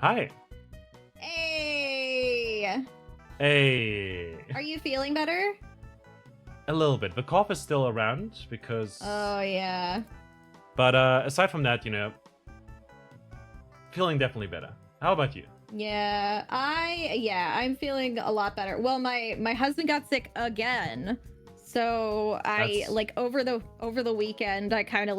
Hi. Hey! Hey. Are you feeling better? A little bit. The cough is still around because... Oh, yeah. But aside from that, feeling definitely better. How about you? Yeah, I'm feeling a lot better. Well, my husband got sick again. So over the weekend, I kind of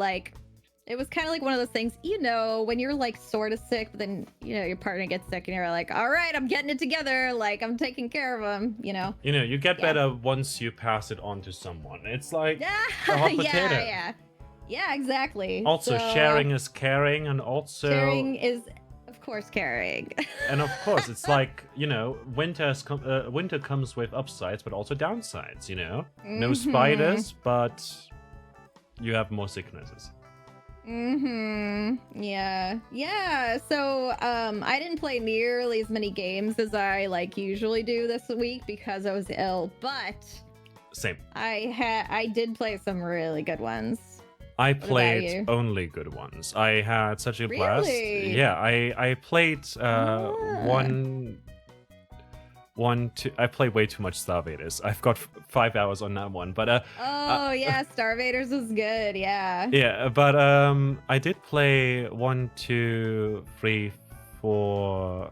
it was kind of like one of those things, when you're like sort of sick, but then, your partner gets sick and you're like, all right, I'm getting it together. Like, I'm taking care of him, You get better once you pass it on to someone. It's like Yeah, a hot potato. Yeah, exactly. Also, sharing is caring, and also... Sharing is, of course, caring. And of course, it's like, winter comes with upsides, but also downsides, No spiders, but you have more sicknesses. Yeah. So, I didn't play nearly as many games as I usually do this week because I was ill, but same. I did play some really good ones. I played only good ones. I had such a blast. Yeah, I played I played way too much Star Vaders. I've got 5 hours on that one, but yeah, Star Vaders is good. Yeah. Yeah, but I did play 1, 2, 3, 4,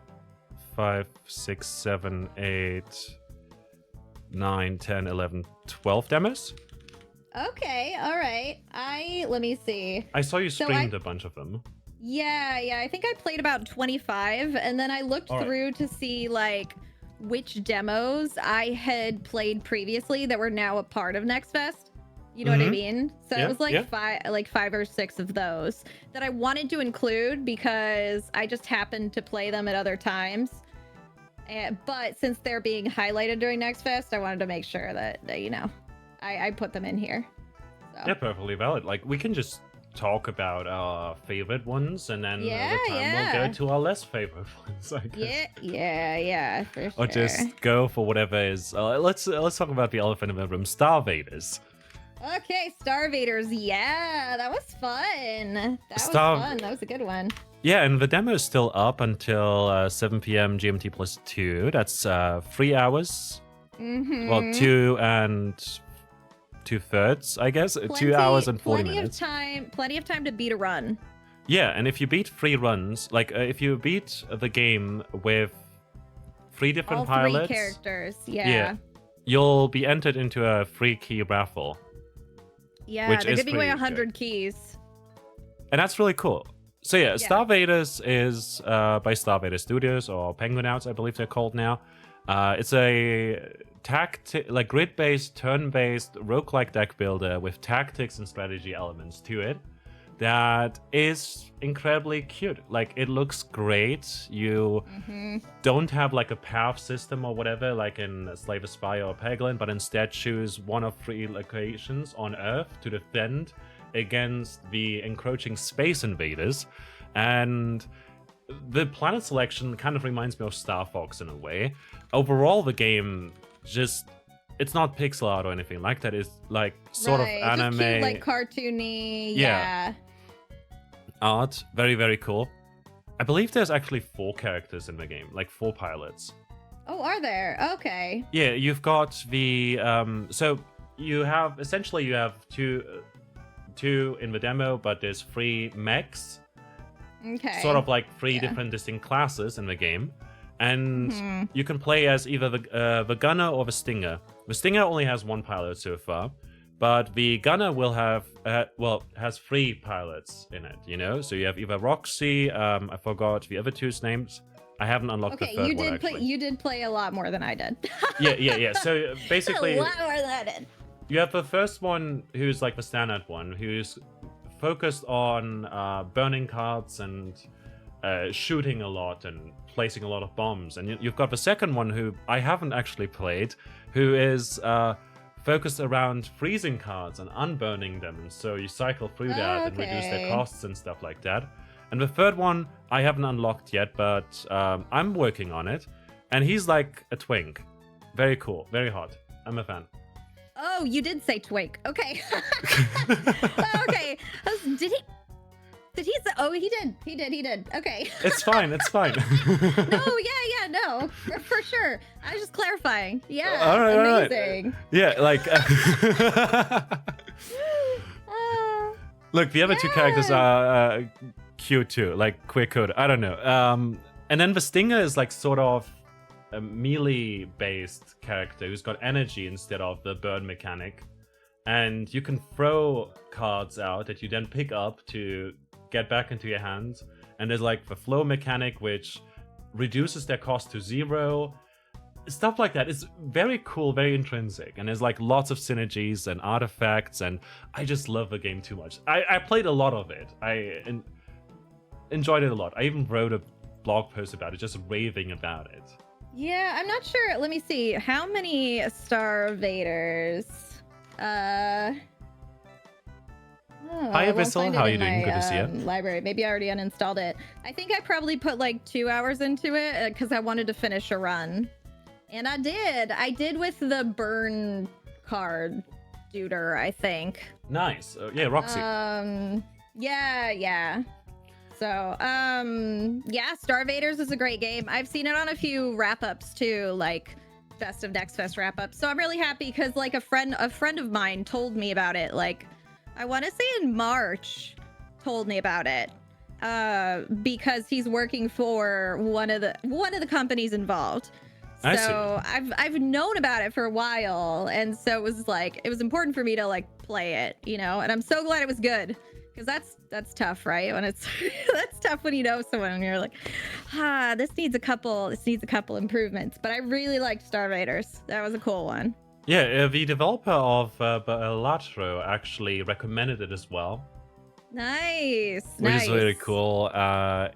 5, 6, 7, 8, 9, 10, 11, 12 demos. Okay, all right. Let me see. I saw you streamed a bunch of them. Yeah. I think I played about 25, and then I looked through to see which demos I had played previously that were now a part of Next Fest. You know what I mean? So it was five or six of those that I wanted to include because I just happened to play them at other times. But since they're being highlighted during Next Fest, I wanted to make sure that I put them in here. So. Yeah, perfectly valid. We can just talk about our favorite ones, and then we'll go to our less favorite ones, I guess. Yeah, for sure. Or just go for whatever is... let's talk about the elephant in the room, Star Vaders. Okay, Star Vaders. Yeah, that was fun. That was a good one. Yeah, and the demo is still up until 7 p.m. GMT plus 2. That's 3 hours. Well, 2 and 2/3, I guess. 2 hours and 40 minutes. Plenty of time to beat a run. Yeah, and if you beat 3 runs, if you beat the game with 3 different pilots... 3 characters, yeah. You'll be entered into a free key raffle. Yeah, they're giving away 100 keys. And that's really cool. So yeah, Star Vaders is by Star Vader Studios, or Penguinouts, I believe they're called now. It's a grid-based, turn-based, roguelike deck builder with tactics and strategy elements to it that is incredibly cute. It looks great. You don't have a path system or whatever like in Slay the Spire or Peglin, but instead choose one of 3 locations on Earth to defend against the encroaching space invaders. And the planet selection kind of reminds me of Star Fox in a way. Overall, the game it's not pixel art or anything like that. It's sort of anime, just cute, cartoony. Art. Very, very cool. I believe there's actually 4 characters in the game, 4 pilots. Oh, are there? Okay. Yeah, you've got the so you have 2 in the demo, but there's 3 mechs. Okay. Sort of 3 different distinct classes in the game. And you can play as either the gunner or the stinger. The stinger only has 1 pilot so far, but the gunner will have has 3 pilots in it. So you have either Roxy, I forgot the other 2's names. I haven't unlocked the third one, actually. You did play a lot more than I did. Yeah. So basically, a lot more than I did. You have the first one, who's the standard one, who's focused on burning cards and shooting a lot and placing a lot of bombs. And you've got the second one, who I haven't actually played, who is focused around freezing cards and unburning them. And so you cycle through that and reduce their costs and stuff like that. And the third one I haven't unlocked yet, but I'm working on it. And he's like a twink. Very cool, very hot. I'm a fan. Oh, you did say twink. Okay. Okay. Did he? Did he say? Oh, he did. He did. Okay. It's fine. No, no, for sure. I was just clarifying. Yeah, all right, amazing. Yeah, like. Look, the other two characters are cute too, like queer code. I don't know. And then the Stinger is like sort of a melee-based character who's got energy instead of the burn mechanic. And you can throw cards out that you then pick up to get back into your hands. And there's like the flow mechanic, which reduces their cost to 0. Stuff like that. It's very cool, very intrinsic. And there's like lots of synergies and artifacts. And I just love the game too much. I played a lot of it. I enjoyed it a lot. I even wrote a blog post about it, just raving about it. Yeah, I'm not sure. Let me see. How many Starvaders? Hi, Abyssal. How are you doing? Good to see you. Library. Maybe I already uninstalled it. I think I probably put like 2 hours into it because I wanted to finish a run. And I did. I did with the burn card duder, I think. Nice. Yeah, Roxy. Yeah. So, yeah, Starvaders is a great game. I've seen it on a few wrap-ups too, like Best of Next Fest wrap-ups. So I'm really happy because like a friend of mine told me about it. Like, I want to say in March, told me about it, because he's working for one of the companies involved. So I've known about it for a while, and so it was important for me to like play it, you know. And I'm so glad it was good. Because that's tough, right? When it's that's tough when you know someone and you're like, this needs a couple improvements. But I really liked Starvaders. That was a cool one. Yeah, the developer of Balatro actually recommended it as well. Nice. Which is really cool.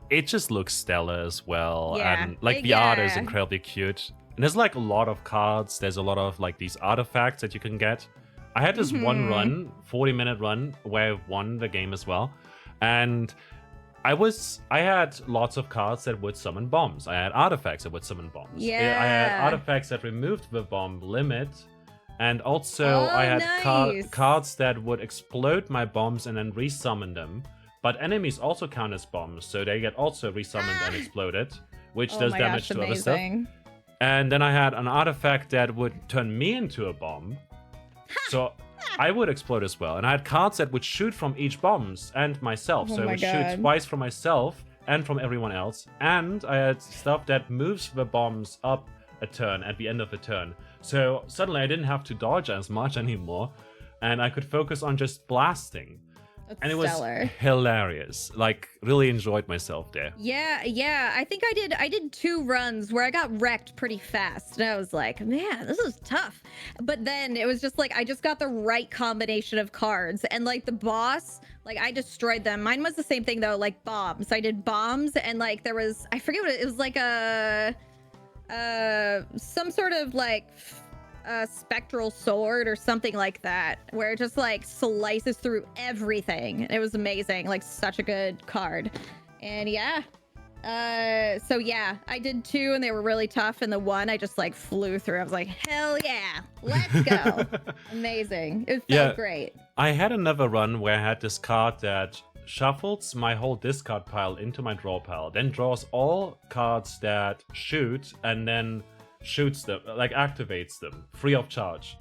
It just looks stellar as well. Yeah, and like the art is incredibly cute. And there's like a lot of cards. There's a lot of like these artifacts that you can get. I had this one run, 40-minute run, where I won the game as well. And I had lots of cards that would summon bombs. I had artifacts that would summon bombs. Yeah. I had artifacts that removed the bomb limit. And also I had cards that would explode my bombs and then resummon them. But enemies also count as bombs, so they get also resummoned and exploded, which does damage to other stuff. And then I had an artifact that would turn me into a bomb. So I would explode as well. And I had cards that would shoot from each bombs and myself. So it would shoot twice from myself and from everyone else. And I had stuff that moves the bombs up a turn at the end of the turn. So suddenly I didn't have to dodge as much anymore. And I could focus on just blasting. And it was hilarious. Like, really enjoyed myself there. Yeah. I think I did 2 runs where I got wrecked pretty fast. And I was like, man, this is tough. But then it was just like, I just got the right combination of cards. And like the boss, like I destroyed them. Mine was the same thing though, like bombs. I did bombs and like there was, I forget what it was, like some sort of like a spectral sword or something like that, where it just like slices through everything. It was amazing, like such a good card. And so yeah, I did 2 and they were really tough, and the one I just like flew through. I was like, hell yeah, let's go. Amazing. It felt great. I had another run where I had this card that shuffles my whole discard pile into my draw pile, then draws all cards that shoot, and then shoots them, like activates them, free of charge.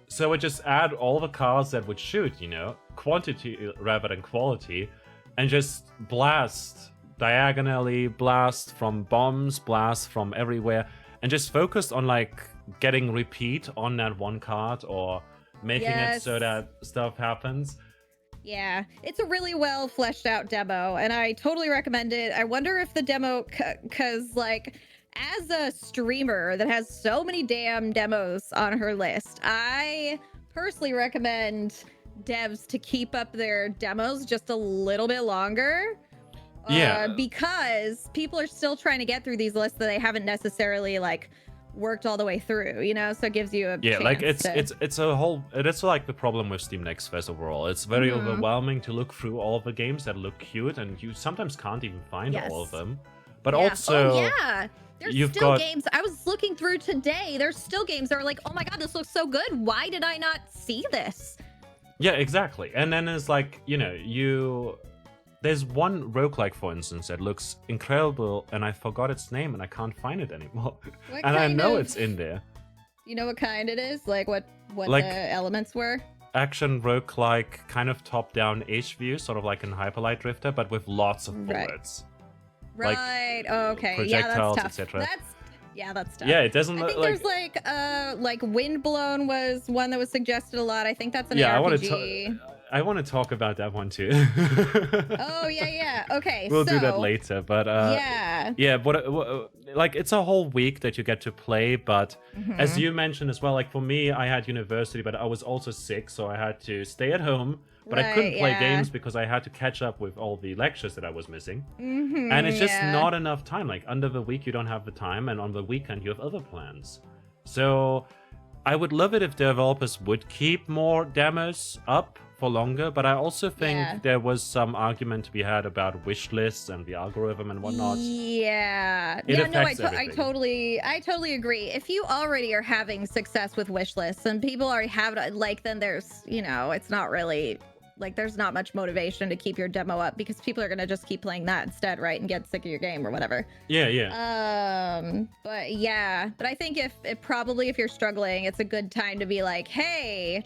So it just add all the cards that would shoot, you know, quantity rather than quality, and just blast diagonally, blast from bombs, blast from everywhere, and just focus on like getting repeat on that one card or making it so that stuff happens. Yeah, it's a really well fleshed out demo, and I totally recommend it. I wonder if the demo, because like, as a streamer that has so many damn demos on her list, I personally recommend devs to keep up their demos just a little bit longer. Because people are still trying to get through these lists that they haven't necessarily like worked all the way through, you know, so it gives you a chance like it's a whole, it's like the problem with Steam Next Fest overall. It's very overwhelming to look through all of the games that look cute, and you sometimes can't even find all of them. But also there's still games I was looking through today. There's still games that are like, oh my god, this looks so good, why did I not see this? Yeah, exactly. And then it's like, you know, there's one roguelike, for instance, that looks incredible, and I forgot its name, and I can't find it anymore. And I know it's in there. You know what kind it is? Like what like, the elements were? Action roguelike, kind of top-down-ish view, sort of like in Hyper Light Drifter, but with lots of bullets. Right. Like, okay. projectiles, Yeah, that's tough. etc. That's tough. Yeah, it doesn't I look think like... there's like Windblown was one that was suggested a lot. I think that's an RPG. I want to talk about that one too. Oh yeah. Okay. We'll do that later, but yeah. But like, it's a whole week that you get to play. But as you mentioned as well, like for me, I had university, but I was also sick, so I had to stay at home. But I couldn't play games because I had to catch up with all the lectures that I was missing. And it's just not enough time. Like, under the week, you don't have the time, and on the weekend, you have other plans. So I would love it if developers would keep more demos up for longer, but I also think there was some argument to be had about wish lists and the algorithm and whatnot. Yeah. I totally agree. If you already are having success with wish lists and people already have it, like, then there's, it's not really... Like, there's not much motivation to keep your demo up because people are gonna just keep playing that instead, right? And get sick of your game or whatever. Yeah. But I think if you're struggling, it's a good time to be like, hey,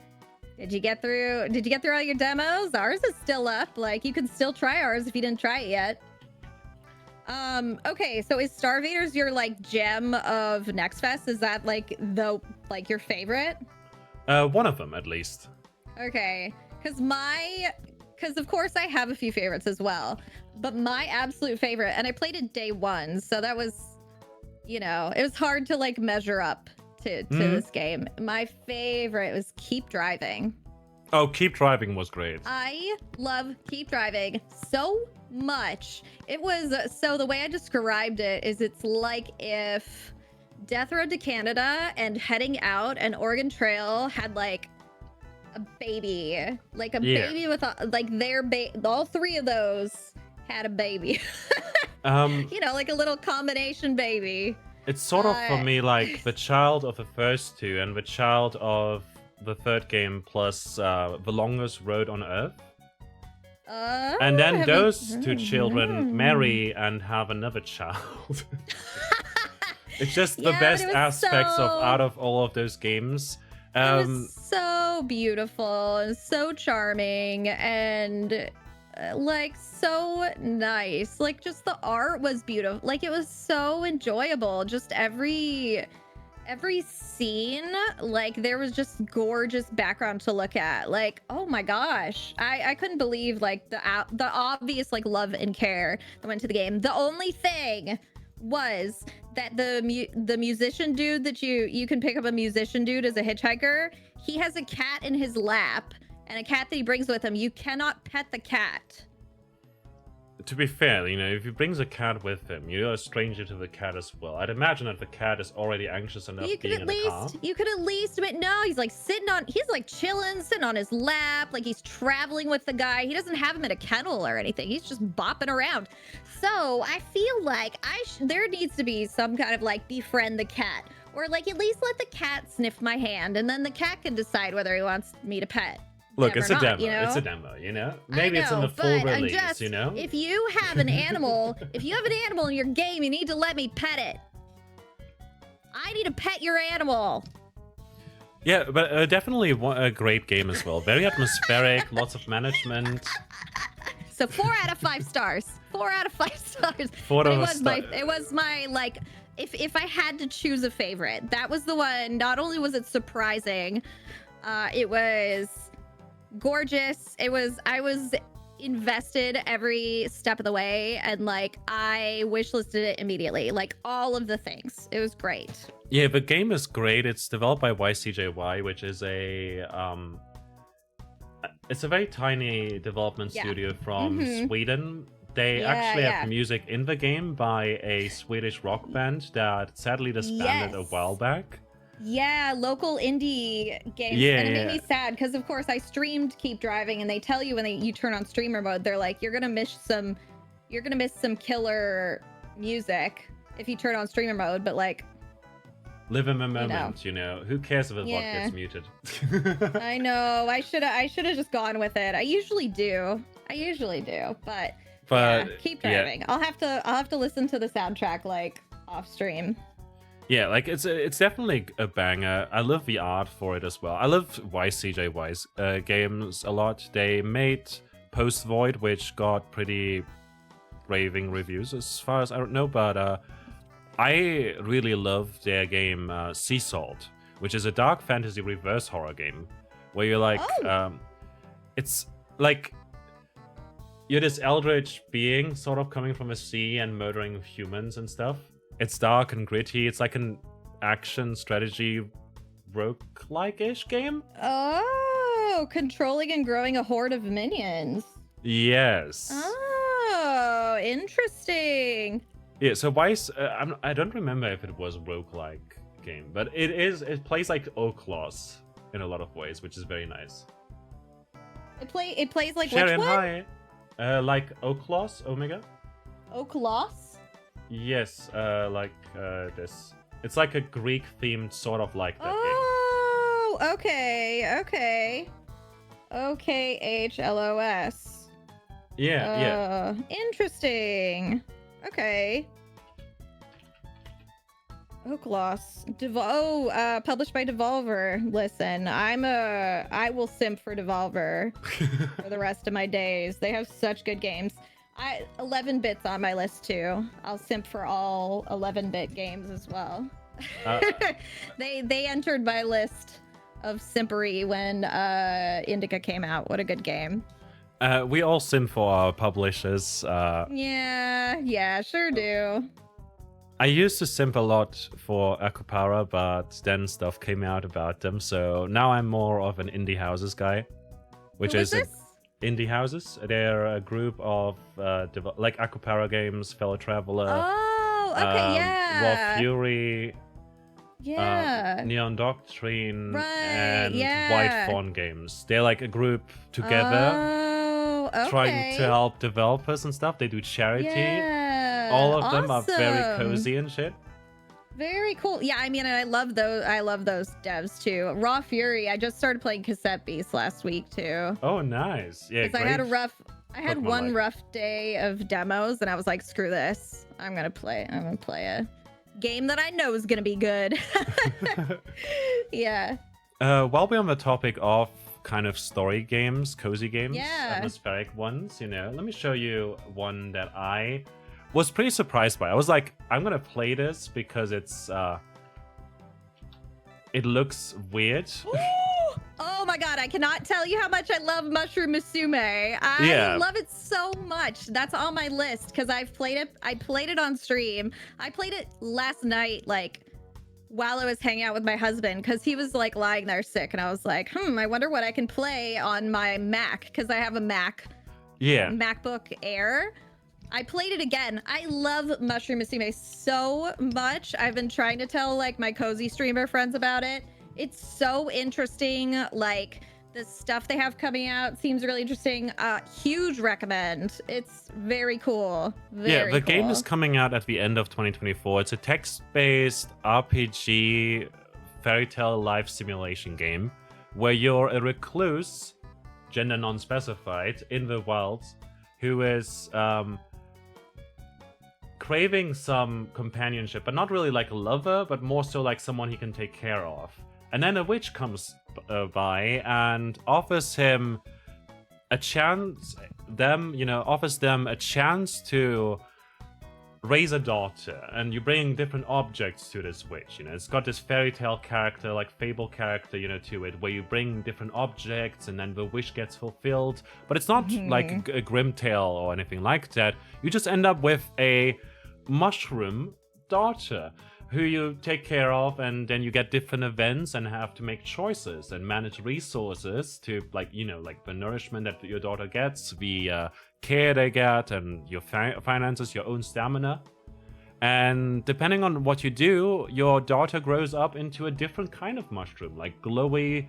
did you get through all your demos? Ours is still up. Like, you can still try ours if you didn't try it yet. Okay, so is Star Invaders your like gem of Next Fest? Is that like your favorite? One of them at least. Okay. Because of course I have a few favorites as well, but my absolute favorite, and I played it day one, so that was, it was hard to like measure up to this game. My favorite was Keep Driving. Oh, Keep Driving was great. I love Keep Driving so much. It was, so the way I described it is it's like if Death Road to Canada and Heading Out and Oregon Trail had like a baby, like a baby with all three of those had a baby. Like a little combination baby. It's sort of for me like the child of the first two and the child of the third game plus the longest road on Earth. And then those two children marry and have another child. It's just the best aspects out of all of those games. It was so beautiful and so charming and like so nice. Like, just the art was beautiful. Like, it was so enjoyable. Just every scene, like, there was just gorgeous background to look at. Like, oh my gosh, I couldn't believe like the obvious like love and care that went to the game. The only thing was that the musician dude that you can pick up a musician dude as a hitchhiker, he has a cat in his lap and a cat that he brings with him. You cannot pet the cat. To be fair, if he brings a cat with him, you're a stranger to the cat as well. I'd imagine that the cat is already anxious enough being in the car. You could at least, but no, he's like he's like chilling, sitting on his lap, like he's traveling with the guy. He doesn't have him in a kennel or anything. He's just bopping around. So I feel like there needs to be some kind of like befriend the cat, or like at least let the cat sniff my hand, and then the cat can decide whether he wants me to pet. Look, it's a demo. It's a demo, Maybe it's in the full release, If you have an animal, in your game, you need to let me pet it. I need to pet your animal. Yeah, but definitely a great game as well. Very atmospheric, lots of management. So 4 out of 5 stars. 4 out of 5 stars. It was my like, if I had to choose a favorite, that was the one. Not only was it surprising, it was gorgeous. I was invested every step of the way, and like I wishlisted it immediately, like all of the things. It was great. Yeah, the game is great. It's developed by YCJY, which is it's a very tiny development studio from Sweden. They actually have music in the game by a Swedish rock band that sadly disbanded a while back. Yeah, local indie games. And it made me sad because, of course, I streamed Keep Driving, and they tell you when you turn on streamer mode, they're like, you're gonna miss some killer music if you turn on streamer mode. But like, live in the moment, Who cares if a bot gets muted? I know. I should have just gone with it. I usually do. I usually do, but But yeah, keep driving. I'll have to listen to the soundtrack like off stream. Yeah, like it's definitely a banger. I love the art for it as well. I love CJ Wise games a lot. They made Post Void, which got pretty raving reviews as far as I don't know, but I really love their game Sea Salt, which is a dark fantasy reverse horror game where you're like, it's like you're this eldritch being sort of coming from a sea and murdering humans and stuff. It's dark and gritty. It's like an action strategy roguelike-ish game. Oh, controlling and growing a horde of minions. Yes. Oh, interesting. Yeah, so Vice, I don't remember if it was a roguelike game, but it is. It plays like Oclos in a lot of ways, which is very nice. It plays like Sharon, which one? hi. Like Oclos, Omega. Oclos? Yes, like this. It's like a Greek-themed sort of like that game. Oh, okay. OKHLOS. Yeah. Interesting. Okay. Oclos. Published by Devolver. Listen, I will simp for Devolver for the rest of my days. They have such good games. 11-bit's on my list too. I'll simp for all 11-bit games as well. They entered my list of simpery when Indica came out. What a good game. We all simp for our publishers. Yeah, sure do. I used to simp a lot for Akupara, but then stuff came out about them, so now I'm more of an Indie Houses guy. Which Who is this? Indie Houses. They're a group of like Akupara games, Fellow Traveler. Oh, okay, yeah. Raw Fury. Yeah. Neon Doctrine. Right, and yeah. White Fawn games. They're like a group together. Oh, okay. Trying to help developers and stuff. They do charity. Yeah. All of them are very awesome. cozy and shit. Very cool. Yeah, I mean, I love those devs too. Raw Fury. I just started playing Cassette Beast last week too. Oh, nice. Yeah, because I had one rough day of demos, and I was like, screw this. I'm gonna play a game that I know is gonna be good. Yeah. While we're on the topic of kind of story games, cozy games, Yeah. atmospheric ones, let me show you one that I was pretty surprised by. I was like, I'm gonna play this because it looks weird. Oh my god, I cannot tell you how much I love Mushroom Musume. I love it so much. That's on my list because I've played it. I played it on stream. I played it last night, like while I was hanging out with my husband, because he was like lying there sick, and I was like, I wonder what I can play on my Mac, because I have a Mac. Yeah. MacBook Air. I played it again. I love Mushroom Musume so much. I've been trying to tell like my cozy streamer friends about it. It's so interesting. Like the stuff they have coming out seems really interesting. Huge recommend. It's very cool. Very the cool. game is coming out at the end of 2024. It's a text-based RPG fairy tale life simulation game where you're a recluse, gender non-specified, in the wilds who is craving some companionship, but not really like a lover, but more so like someone he can take care of. And then a witch comes by and offers him a chance, offers them a chance to raise a daughter. And you bring different objects to this witch. It's got this fairy tale character, like fable character, to it, where you bring different objects and then the wish gets fulfilled. But it's not like a grim tale or anything like that. You just end up with a mushroom daughter who you take care of, and then you get different events and have to make choices and manage resources to like the nourishment that your daughter gets, the care they get, and your finances, your own stamina. And depending on what you do, your daughter grows up into a different kind of mushroom, like glowy,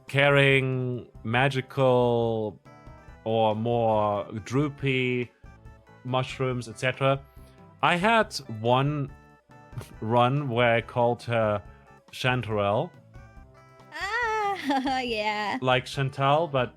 caring, magical, or more droopy mushrooms, etc. I had one run where I called her Chanterelle. Ah, yeah. Like Chantal, but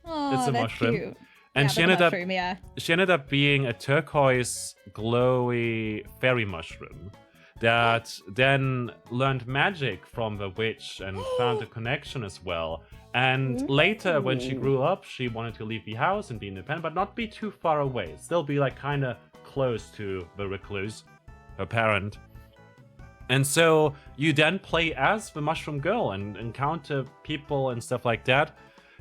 Oh, It's a that's mushroom. cute. And Yeah, she ended up being a turquoise, glowy fairy mushroom that then learned magic from the witch and found a connection as well. And later, when she grew up, she wanted to leave the house and be independent, but not be too far away. Still be like kind of close to the recluse, her parent. And so you then play as the mushroom girl and encounter people and stuff like that.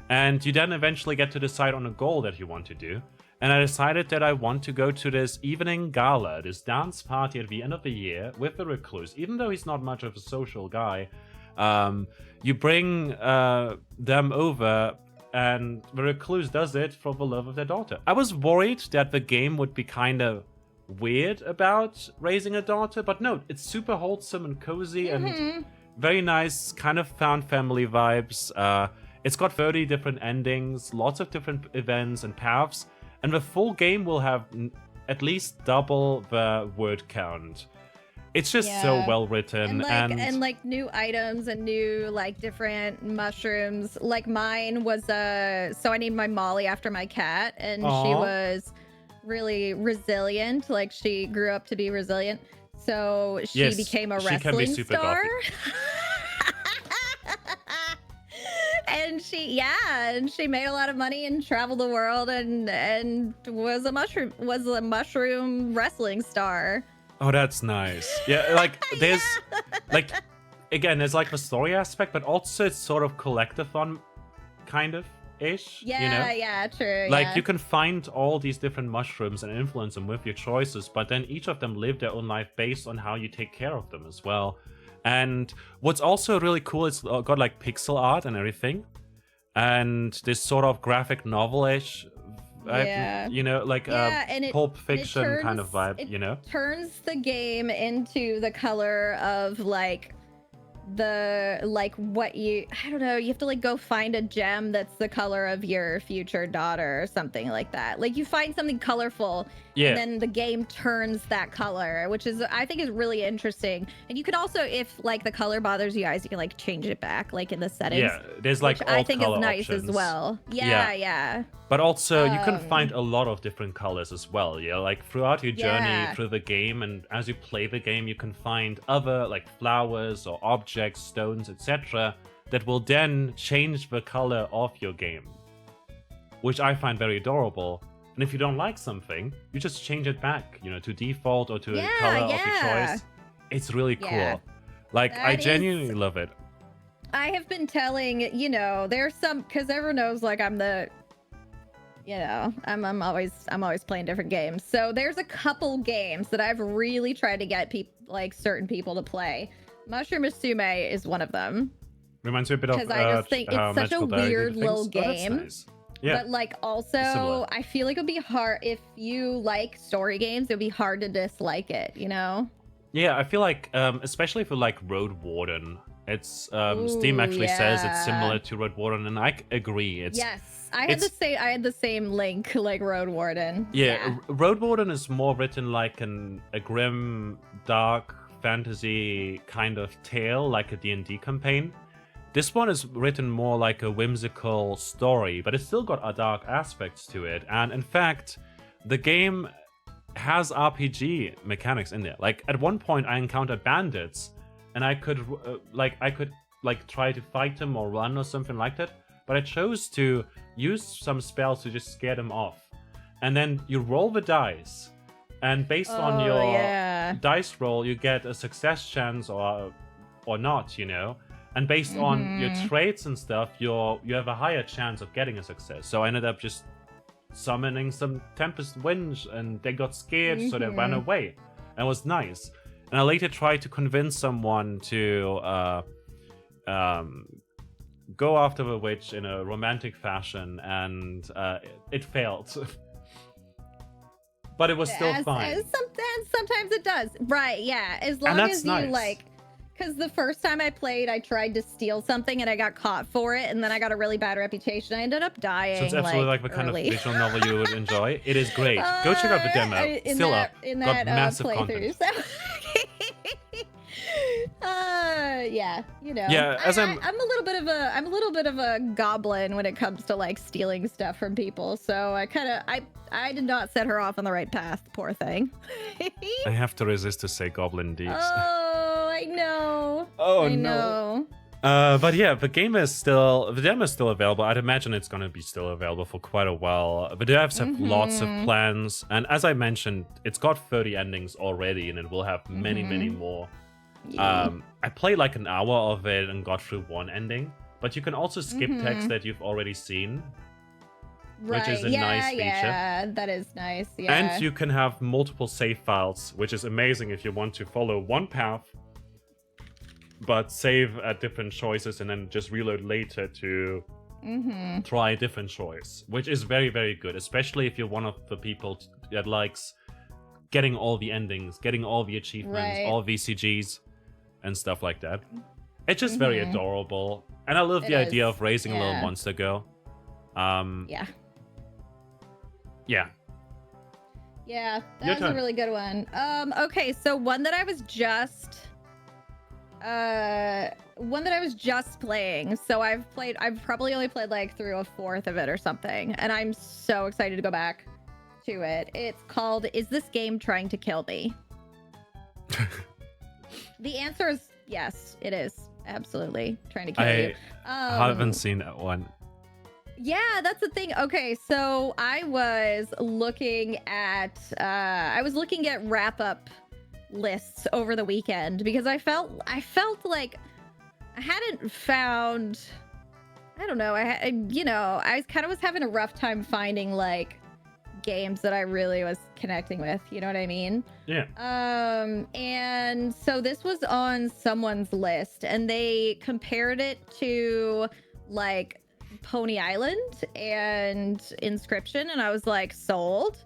And you then eventually get to decide on a goal that you want to do. And I decided that I want to go to this evening gala, this dance party at the end of the year with the recluse. Even though he's not much of a social guy, you bring them over, and the recluse does it for the love of their daughter. I was worried that the game would be kind of weird about raising a daughter, but no, it's super wholesome and cozy and very nice, kind of found family vibes. It's got 30 different endings, lots of different events and paths, and the full game will have at least double the word count. It's just so well written, and like new items and new like different mushrooms. Like mine was so I named my Molly after my cat, and she was really resilient. Like she grew up to be resilient, so she became a wrestling star. And she made a lot of money and traveled the world and was a mushroom wrestling star. Oh, that's nice. Yeah, like there's like again, there's like the story aspect, but also it's sort of collectathon kind of ish. Yeah, you know? yeah, true. Like you can find all these different mushrooms and influence them with your choices, but then each of them live their own life based on how you take care of them as well. And what's also really cool is got like pixel art and everything, and this sort of graphic novel-ish, you know, like Pulp Fiction kind of vibe, you know? Turns the game into the color of like what you, I don't know, you have to like go find a gem that's the color of your future daughter or something like that. Like you find something colorful and then the game turns that color, which is, I think is really interesting. And you can also, if like the color bothers you guys, you can like change it back like in the settings. Yeah, there's like which all I think color is nice options as well. Yeah. But also you can find a lot of different colors as well. Yeah, like throughout your journey through the game, and as you play the game, you can find other like flowers or objects, stones, etc. that will then change the color of your game, which I find very adorable. And if you don't like something, you just change it back, you know, to default or to a color of your choice. It's really cool. Like I genuinely love it. I have been telling, you know, there's some, because everyone knows like I'm the, you know, I'm always playing different games. So there's a couple games that I've really tried to get certain people to play. Mushroom Musume is one of them. Reminds me a bit of, because I just think it's such a weird little game. Nice. Yeah. But like also, I feel like it'd be hard if you like story games. It'd be hard to dislike it, you know? Yeah, I feel like, especially for like Road Warden, it's Steam actually says it's similar to Road Warden, and I agree. It's I had the same link like Road Warden. Yeah, Road Warden is more written like a grim, dark fantasy kind of tale, like a D&D campaign. This one is written more like a whimsical story, but it's still got dark aspects to it. And in fact, the game has RPG mechanics in there. Like at one point, I encountered bandits, and I could try to fight them or run or something like that. But I chose to use some spells to just scare them off. And then you roll the dice, and based on your dice roll, you get a success chance or not, you know. And based on your traits and stuff, you have a higher chance of getting a success. So I ended up just summoning some Tempest Winds, and they got scared, so they ran away. And it was nice. And I later tried to convince someone to go after the witch in a romantic fashion, and it failed. But it was still fine. Sometimes it does. Right, yeah. As long as you like... Because the first time I played, I tried to steal something and I got caught for it, and then I got a really bad reputation. I ended up dying. So it's absolutely like the kind of visual novel you would enjoy. It is great. Go check out the demo. Still up. Got massive content. Yeah, you know. Yeah, as I'm a little bit of a goblin when it comes to like stealing stuff from people. So I did not set her off on the right path, poor thing. I have to resist to say goblin deeds. Oh, I know. Oh, I no. know. But yeah, the demo is still available. I'd imagine it's gonna be still available for quite a while. The devs have lots of plans, and as I mentioned, it's got 30 endings already, and it will have many, many more. Yeah. I played like an hour of it and got through one ending, but you can also skip text that you've already seen, which is a nice feature. Yeah, that is nice. Yeah. And you can have multiple save files, which is amazing if you want to follow one path, but save at different choices and then just reload later to try a different choice, which is very, very good, especially if you're one of the people that likes getting all the endings, getting all the achievements, all VCGs, and stuff like that. It's just very adorable, and I love the idea of raising a little monster girl. Yeah. Yeah. Yeah, that was a really good one. Okay, so one that I was just playing. So I've probably only played like through a fourth of it or something, and I'm so excited to go back to it. It's called Is This Game Trying to Kill Me? The answer is yes, it is absolutely trying to kill you. I haven't seen that one. Yeah, that's the thing. Okay, so I was looking at wrap up lists over the weekend because I felt like I hadn't found, I don't know, I was having a rough time finding like games that I really was connecting with, you know what I mean? Yeah. And so this was on someone's list and they compared it to like Pony Island and Inscription, and I was like, sold.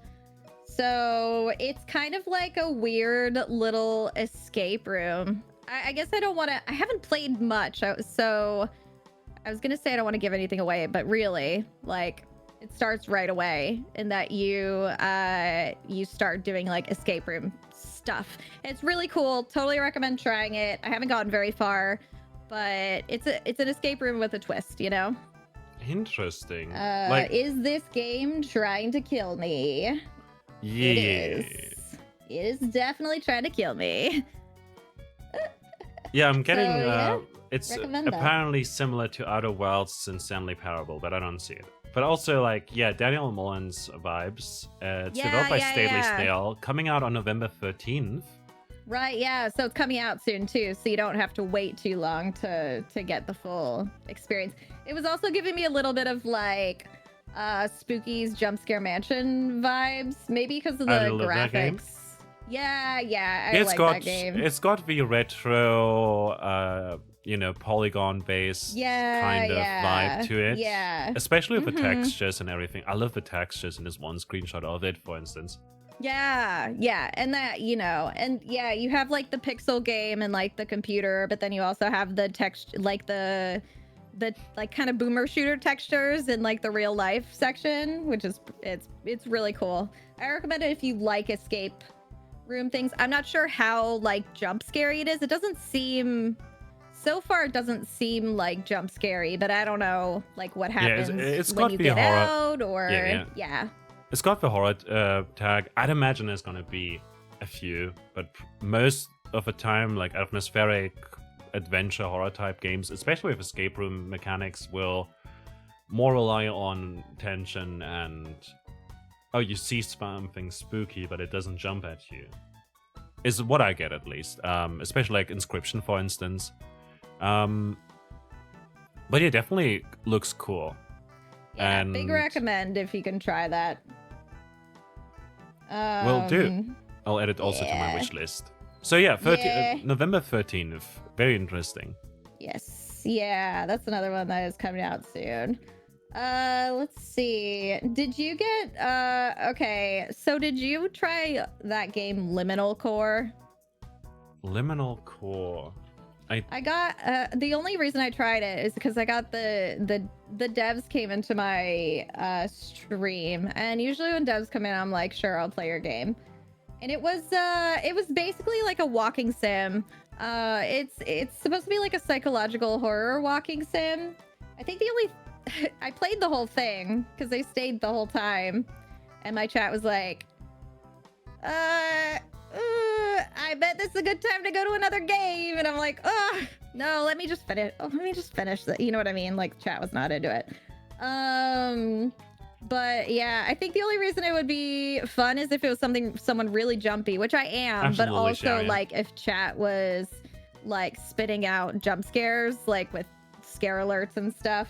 So it's kind of like a weird little escape room. I guess I haven't played much, so I was gonna say I don't want to give anything away, but really, like, it starts right away in that you start doing like escape room stuff. It's really cool. Totally recommend trying it. I haven't gotten very far, but it's an escape room with a twist, you know? Interesting. Is this game trying to kill me? Yeah. It is definitely trying to kill me. Yeah, I'm getting it's recommend apparently similar to Outer Worlds and Stanley Parable, but I don't see it. But also, like, yeah, Daniel Mullins vibes. It's developed by Stately Snail, coming out on November 13th. Right, yeah. So it's coming out soon too, so you don't have to wait too long to get the full experience. It was also giving me a little bit of like Spooky's Jump Scare Mansion vibes, maybe because of the graphics. Yeah, I like that game. It's got the retro, polygon-based kind of vibe to it. Yeah. Especially with the textures and everything. I love the textures in this one screenshot of it, for instance. Yeah, and that, you have like the pixel game and like the computer, but then you also have the text, like the like kind of boomer shooter textures in like the real life section, which is it's really cool. I recommend it if you like escape room things. I'm not sure how like jump scary it is. It doesn't seem like jump scary, but I don't know like what happens it's when you get horror out or yeah. It's got the horror tag. I'd imagine there's gonna be a few, but most of the time, like atmospheric adventure horror type games, especially with escape room mechanics, will more rely on tension and you see something spooky, but it doesn't jump at you. Is what I get at least. Especially like Inscription, for instance. But yeah, definitely looks cool. Yeah, and big recommend if you can try that. Will do. I'll add it also to my wish list. So yeah, November 13th. Very interesting. Yes. Yeah, that's another one that is coming out soon. Let's see. Did you get okay, so did you try that game Liminal Core? Liminal Core. I got the only reason I tried it is because I got the devs came into my stream, and usually when devs come in I'm like, sure, I'll play your game. And it was basically like a walking sim It's supposed to be like a psychological horror walking sim. I think the only I played the whole thing because they stayed the whole time, and my chat was like, I bet this is a good time to go to another game, and I'm like, oh no, let me just finish. Oh, let me just finish that. You know what I mean? Like, chat was not into it. But yeah, I think the only reason it would be fun is if it was someone really jumpy, which I am. Absolutely, but also Sharon. like if chat was like spitting out jump scares, like with scare alerts and stuff.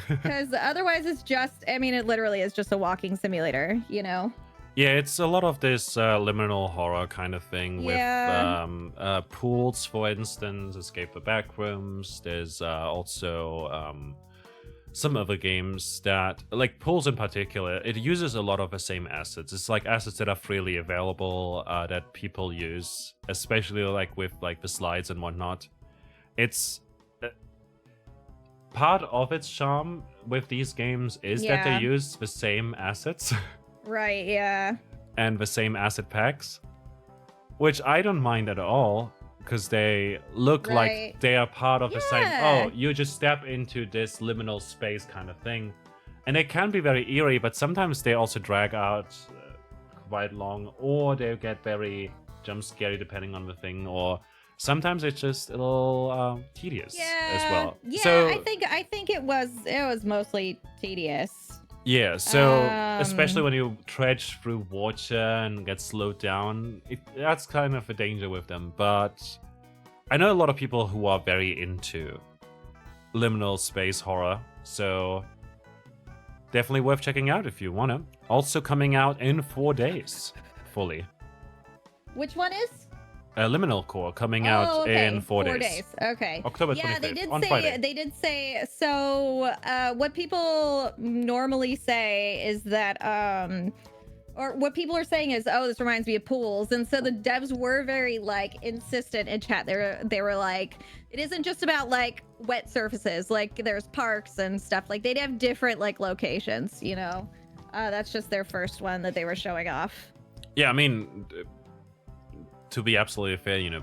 Because otherwise it's just, I mean, it literally is just a walking simulator, you know? Yeah, it's a lot of this liminal horror kind of thing with pools, for instance, escape the backrooms. There's also some other games that, like pools in particular, it uses a lot of the same assets. It's like assets that are freely available that people use, especially like with like the slides and whatnot. It's part of its charm with these games is that they use the same assets. Right, yeah. And the same asset packs, which I don't mind at all, because they look like they are part of the same, oh, you just step into this liminal space kind of thing. And they can be very eerie, but sometimes they also drag out quite long, or they get very jump scary depending on the thing, or sometimes it's just a little tedious as well. Yeah, so, I think it was mostly tedious. Yeah, so especially when you trudge through water and get slowed down, that's kind of a danger with them. But I know a lot of people who are very into liminal space horror, so definitely worth checking out if you want to. Also coming out in 4 days, fully. Which one is? Liminal Core coming out in 4 days. 4 days. Okay. October 25th, yeah, they did on say, Friday. They did say, so what people normally say is that, or what people are saying is, oh, this reminds me of pools. And so the devs were very like insistent in chat. They were like, it isn't just about like wet surfaces. Like there's parks and stuff. Like they'd have different like locations, you know? That's just their first one that they were showing off. Yeah, I mean, to be absolutely fair, you know,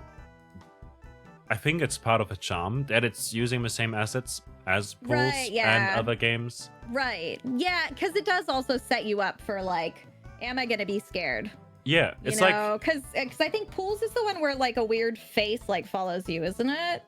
I think it's part of the charm that it's using the same assets as pools and other games. Right. Yeah, because it does also set you up for like, am I gonna be scared? Yeah, it's like, because I think pools is the one where like a weird face like follows you, isn't it?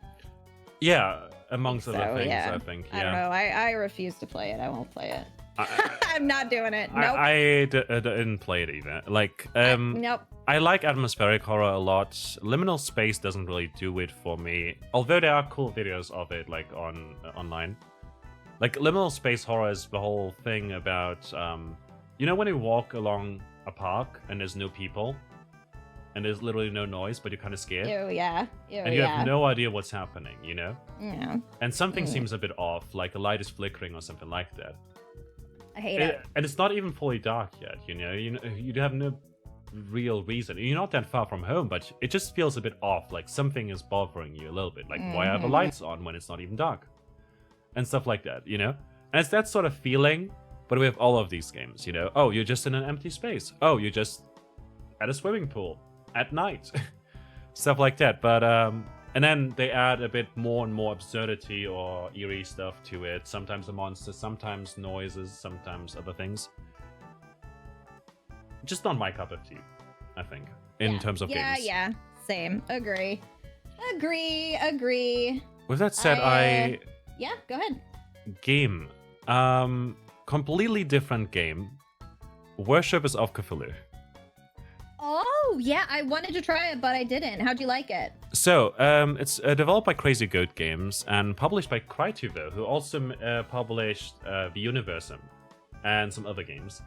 Yeah, amongst other things, I think. Yeah. I don't know. I refuse to play it. I won't play it. I'm not doing it. Nope. I didn't play it either. Like, nope. I like atmospheric horror a lot. Liminal space doesn't really do it for me. Although there are cool videos of it, like online. Like liminal space horror is the whole thing about, you know, when you walk along a park and there's no people, and there's literally no noise, but you're kind of scared. And you have no idea what's happening, you know? Yeah. And something seems a bit off, like a light is flickering or something like that. I hate it. And it's not even fully dark yet, you know? You have no real reason. You're not that far from home, but it just feels a bit off, like something is bothering you a little bit. Like, why are the lights on when it's not even dark? And stuff like that, you know? And it's that sort of feeling, but with all of these games, you know? Oh, you're just in an empty space. Oh, you're just at a swimming pool at night. Stuff like that. But and then they add a bit more and more absurdity or eerie stuff to it. Sometimes a monster, sometimes noises, sometimes other things. Just not my cup of tea, I think, in terms of games. Yeah, same. Agree. With that said, Yeah, go ahead. Game. Completely different game. Worshippers of Cthulhu. Oh, yeah, I wanted to try it, but I didn't. How'd you like it? So, it's developed by Crazy Goat Games and published by Crytuvo, who also published The Universum and some other games.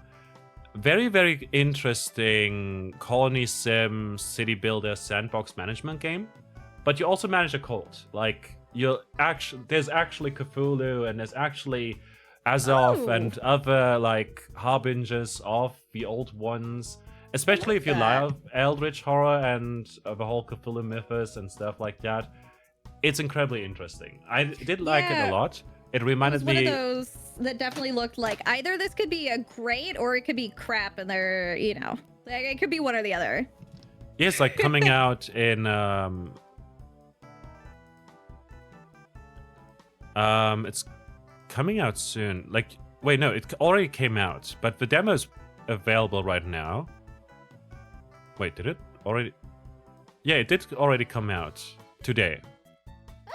Very, very interesting colony sim, city builder, sandbox management game. But you also manage a cult. Like, there's actually Cthulhu, and there's actually Azov and other, like, harbingers of the old ones. Especially if you love Eldritch horror and the whole Cthulhu mythos and stuff like that. It's incredibly interesting. I did like it a lot. It reminded me... one of those that definitely looked like either this could be a great or it could be crap, and they're, you know, like, it could be one or the other. Yeah, it's like coming out in it's coming out soon. Like, wait, no, it already came out, but the demo's available right now. Wait, did it already? Yeah, it did already come out today.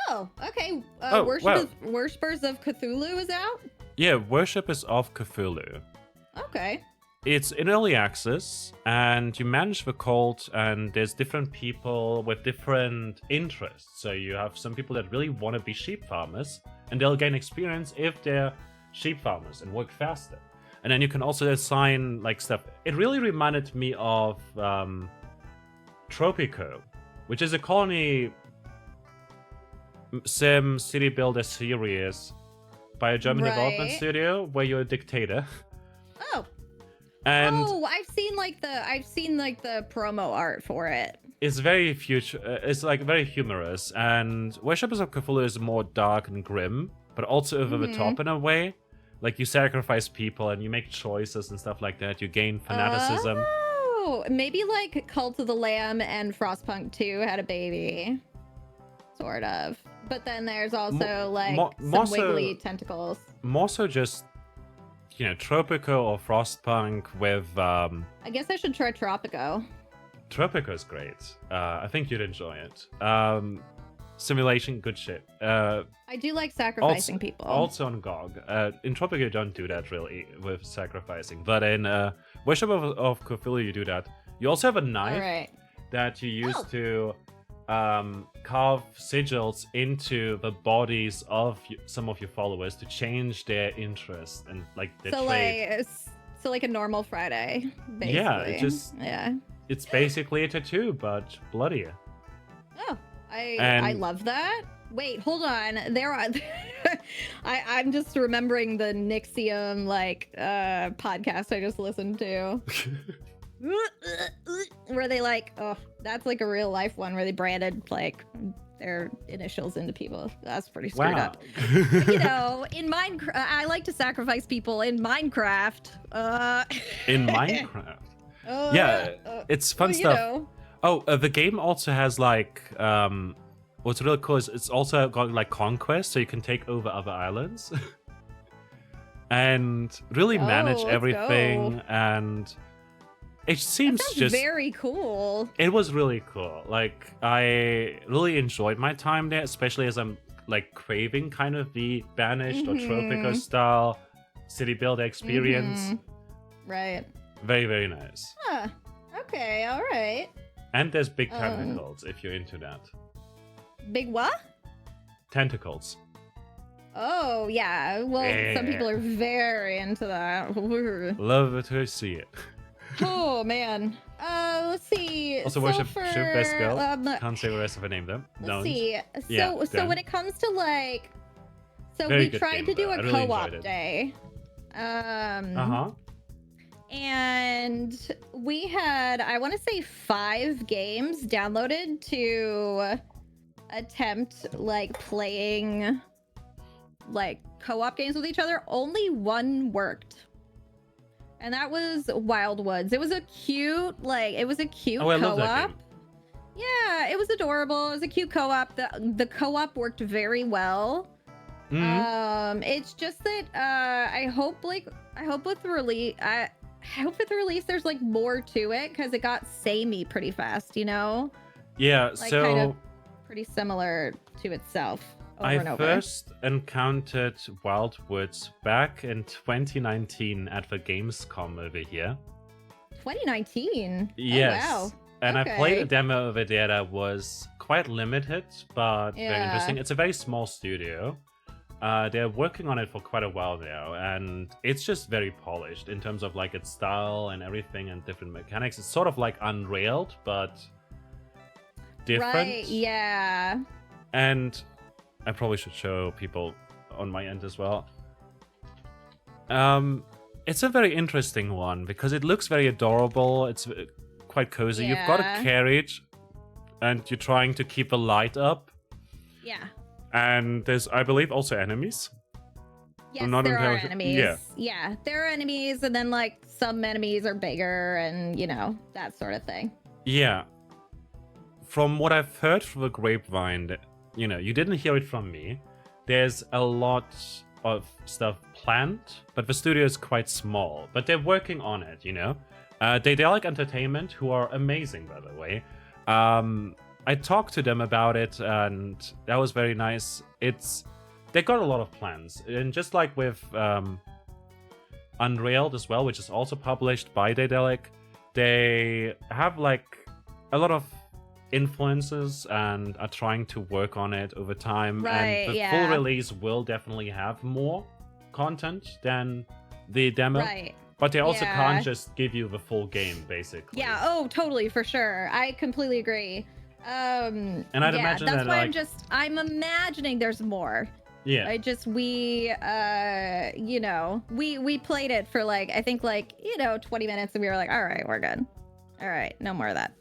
Oh, okay. Oh, wow. Worshippers of Cthulhu is out? Yeah, Worshippers of Cthulhu. Okay. It's in early access, and you manage the cult, and there's different people with different interests. So you have some people that really want to be sheep farmers, and they'll gain experience if they're sheep farmers and work faster. And then you can also assign like stuff. It really reminded me of Tropico, which is a colony sim city builder series by a German development studio where you're a dictator. Oh. And I've seen the promo art for it. It's very it's like very humorous, and Worshippers of Cthulhu is more dark and grim, but also over the top in a way. Like you sacrifice people and you make choices and stuff like that. You gain fanaticism. Oh, maybe like Cult of the Lamb and Frostpunk 2 had a baby, sort of. But then there's also some wiggly tentacles. More so just, you know, Tropico or Frostpunk with I guess I should try Tropico. Tropico's great. I think you'd enjoy it. Simulation, good shit. I do like sacrificing people. Also on GOG. In Tropico you don't do that really with sacrificing, but in Worship of Cthulhu you do that. You also have a knife that you use to carve sigils into the bodies of some of your followers to change their interest and like their trade. So like a normal Friday, basically. Yeah, it's basically a tattoo, but bloodier. Oh, I love that. Wait, hold on. I'm just remembering the Nixium podcast I just listened to. Where they that's like a real life one where they branded like their initials into people. That's pretty screwed up. You know, in Minecraft, I like to sacrifice people in Minecraft. In Minecraft? It's fun stuff. Know. Oh, the game also has like what's really cool is it's also got like conquest, so you can take over other islands and really manage everything. And it seems just very cool. It was really cool. Like I really enjoyed my time there, especially as I'm like craving kind of the Banished or Tropico style city builder experience. Right. Very, very nice. Huh. Okay, all right. And there's big tentacles if you're into that. Big what? Tentacles. Oh, yeah. Well, some people are very into that. Love to see it. Oh, man. Let's see. Also, worship best girl. Can't say the rest of her name though. Let's see. So when it comes to like, we tried to do a co-op day. And we had, I want to say 5 games downloaded to attempt like playing like co-op games with each other. Only one worked. And that was Wildwoods. It was a cute co-op. Love that game. Yeah, it was adorable. It was a cute co-op. The co-op worked very well. It's just that I hope with the release there's like more to it because it got samey pretty fast, you know? Yeah, like, so kind of pretty similar to itself. I first encountered Wildwoods back in 2019 at the Gamescom over here. 2019? Yes. Oh, wow. And I played a demo over there that was quite limited, but very interesting. It's a very small studio. They're working on it for quite a while now, and it's just very polished in terms of like its style and everything and different mechanics. It's sort of like Unrailed, but different. Right, yeah. And I probably should show people on my end as well. It's a very interesting one because it looks very adorable. It's quite cozy. You've got a carriage and you're trying to keep the light up. Yeah. And there's, I believe, also enemies. Yes, there are enemies. Yeah, there are enemies, and then like some enemies are bigger and, you know, that sort of thing. Yeah. from what I've heard from the grapevine, you know, you didn't hear it from me. There's a lot of stuff planned, but the studio is quite small. But they're working on it, you know. Daedalic Entertainment, who are amazing, by the way. I talked to them about it, and that was very nice. They got a lot of plans, and just like with Unrailed as well, which is also published by Daedalic, they have like a lot of influences and are trying to work on it over time. Right, and the full release will definitely have more content than the demo. Right. But they also can't just give you the full game, basically. Yeah, oh, totally, for sure. I completely agree. And I'd imagine that's that, why like, I'm imagining there's more. Yeah. You know, we played it for like, I think like, you know, 20 minutes and we were like, all right, we're good. All right, no more of that.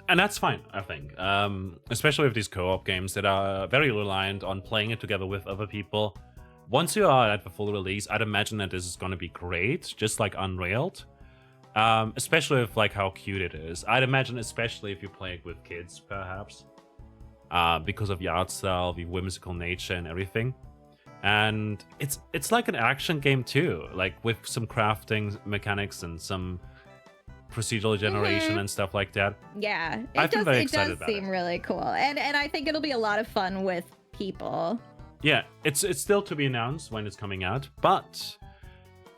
And that's fine, I think. Especially with these co-op games that are very reliant on playing it together with other people. Once you are at the full release, I'd imagine that this is going to be great, just like Unrailed. Especially with like how cute it is. I'd imagine especially if you play it with kids, perhaps. Because of the art style, the whimsical nature and everything. And it's like an action game too, like with some crafting mechanics and some procedural generation and stuff like that. Yeah, it does seem really cool. And I think it'll be a lot of fun with people. Yeah, it's still to be announced when it's coming out, but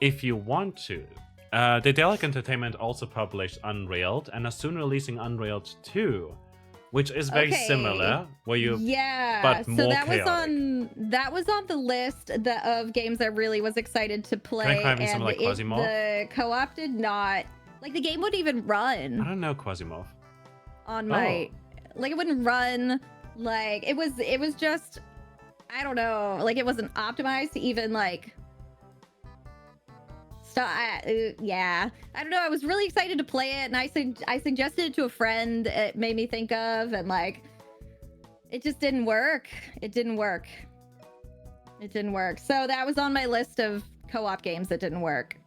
if you want to, Daedalic Entertainment also published Unrailed and are soon releasing Unrailed 2, which is very similar, where you but more so that chaotic. was on the list of games I really was excited to play. Can I climb some like Quasimodo? The co-op did not, like, the game wouldn't even run. I don't know Quasimodo. On my like, it wouldn't run. Like, it was just, I don't know, like, it wasn't optimized to even like yeah, I don't know. I was really excited to play it, and I suggested it to a friend. It made me think of, and like, it just didn't work. It didn't work. So that was on my list of co-op games that didn't work.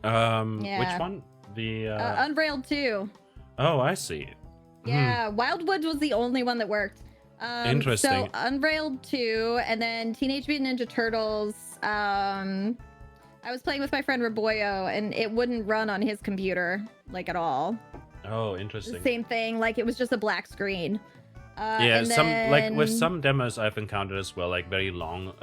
Which one? The Unrailed 2. Oh, I see. Yeah, Wildwood was the only one that worked. Interesting. So Unrailed 2, and then Teenage Mutant Ninja Turtles. I was playing with my friend Raboyo, and it wouldn't run on his computer, like, at all. Oh, interesting. The same thing, like, it was just a black screen. Yeah, like with some demos I've encountered as well, like very long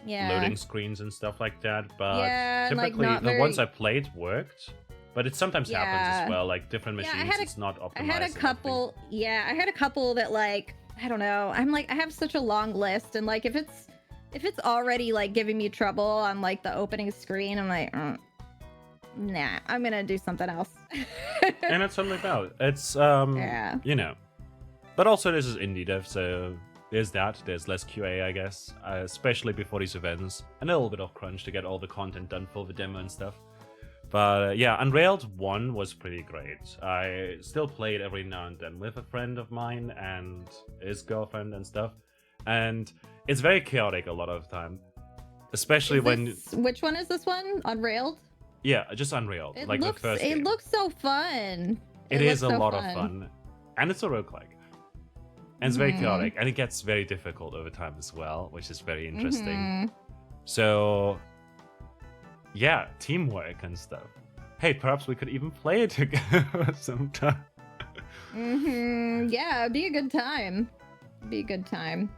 loading screens and stuff like that. But typically the ones I played worked. But it sometimes happens as well, like different machines, it's not optimized. I had a couple, that, like, I don't know. I'm like, I have such a long list, and like, if it's already like giving me trouble on like the opening screen, I'm like, nah, I'm gonna do something else. And it's something about it's you know, but also this is indie dev, so there's less QA, I guess, especially before these events, and a little bit of crunch to get all the content done for the demo and stuff. But yeah, Unrailed 1 was pretty great. I still play it every now and then with a friend of mine and his girlfriend and stuff. And it's very chaotic a lot of the time. Especially which one is this one? Unrailed? Yeah, just Unrailed. Like the first game. It looks so fun. It is a lot of fun. And it's a roguelike. And it's very chaotic. And it gets very difficult over time as well, which is very interesting. So yeah, teamwork and stuff. Hey, perhaps we could even play it together sometime. Yeah, it'd be a good time.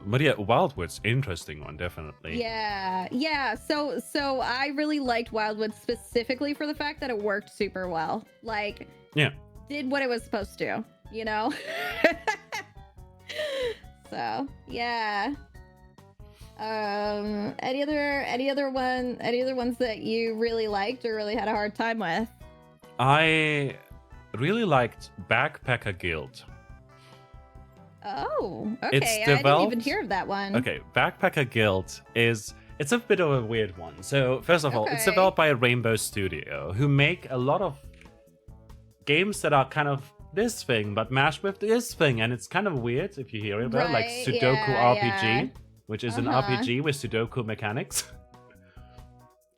But yeah, Wildwood's interesting one, definitely. Yeah. So I really liked Wildwood specifically for the fact that it worked super well. Like, did what it was supposed to, you know? So yeah. Any other ones that you really liked or really had a hard time with? I really liked Backpacker Guild. Oh, okay. It's I didn't even hear of that one. Okay, Backpacker Guild it's a bit of a weird one. So first of all, it's developed by a Rainbow Studio who make a lot of games that are kind of this thing but mashed with this thing, and it's kind of weird if you hear it, right? Like Sudoku RPG. Which is an RPG with Sudoku mechanics.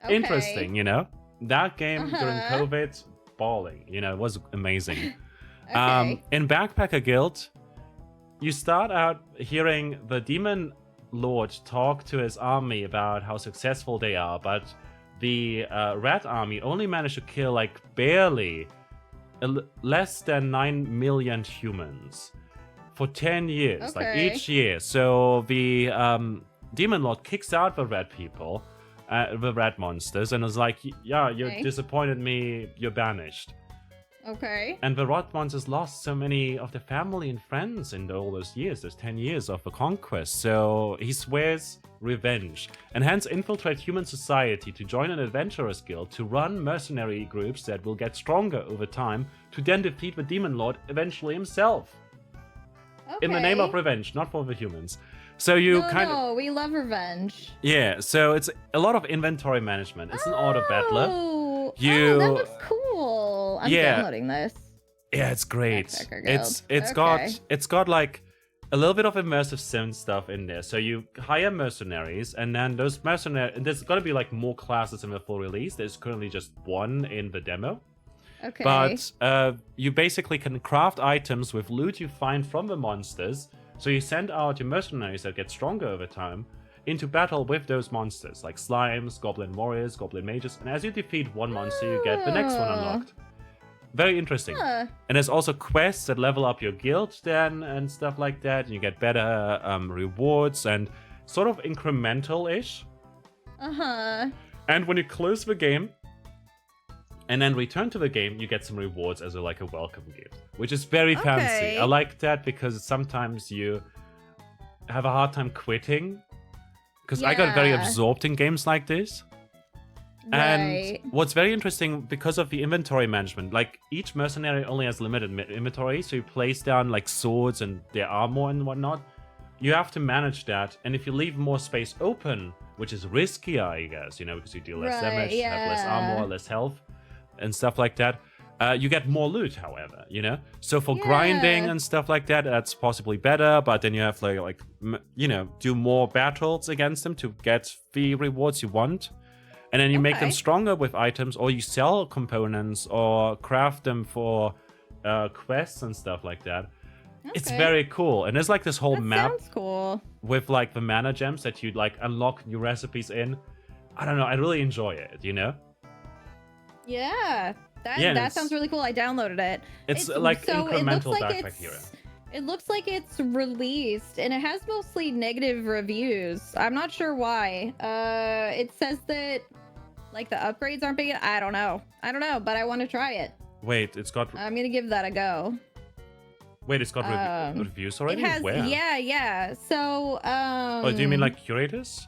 Interesting, you know? That game during COVID, balling, you know, it was amazing. Okay. In Backpacker Guild, you start out hearing the Demon Lord talk to his army about how successful they are, but the Rat army only managed to kill like barely less than 9 million humans for 10 years, like each year. So the Demon Lord kicks out the rat people, the rat monsters, and is like, yeah, you disappointed me, you're banished. Okay. And the rat monsters lost so many of their family and friends in all those years, those 10 years of the conquest. So he swears revenge, and hence infiltrate human society to join an adventurers guild to run mercenary groups that will get stronger over time to then defeat the Demon Lord eventually himself. Okay. In the name of revenge, not for the humans. So you No, we love revenge. Yeah, so it's a lot of inventory management. It's an auto battler. Oh, that looks cool. I'm downloading this. Yeah, it's great. It's Okay. got like a little bit of immersive sim stuff in there. So you hire mercenaries, and then those mercenaries, there's gonna be like more classes in the full release. There's currently just one in the demo. Okay. But you basically can craft items with loot you find from the monsters. So you send out your mercenaries that get stronger over time into battle with those monsters, like slimes, goblin warriors, goblin mages. And as you defeat one monster, you get the next one unlocked. Very interesting. And there's also quests that level up your guild then and stuff like that. And you get better rewards and sort of incremental-ish. And when you close the game and then return to the game, you get some rewards as like a welcome gift, which is very fancy. I like that because sometimes you have a hard time quitting, because I got very absorbed in games like this. And what's very interesting, because of the inventory management, like each mercenary only has limited inventory, so you place down like swords and their armor and whatnot. You have to manage that, and if you leave more space open, which is riskier, I guess, because you deal less damage, have less armor, less health, and stuff like that. You get more loot, however, So for grinding and stuff like that, that's possibly better, but then you have like do more battles against them to get the rewards you want. And then you make them stronger with items, or you sell components or craft them for quests and stuff like that. It's very cool. And there's like this whole map with like the mana gems that you like unlock new recipes in. I don't know, I really enjoy it, Yeah, that sounds really cool. I downloaded it. It's like incremental backpack hero. It looks like it's released, and it has mostly negative reviews. I'm not sure why. It says that like the upgrades aren't big. I don't know, but I want to try it. Wait, it's got. I'm gonna give that a go. Wait, it's got reviews already? It has, Where? Yeah. So, oh, do you mean like curators?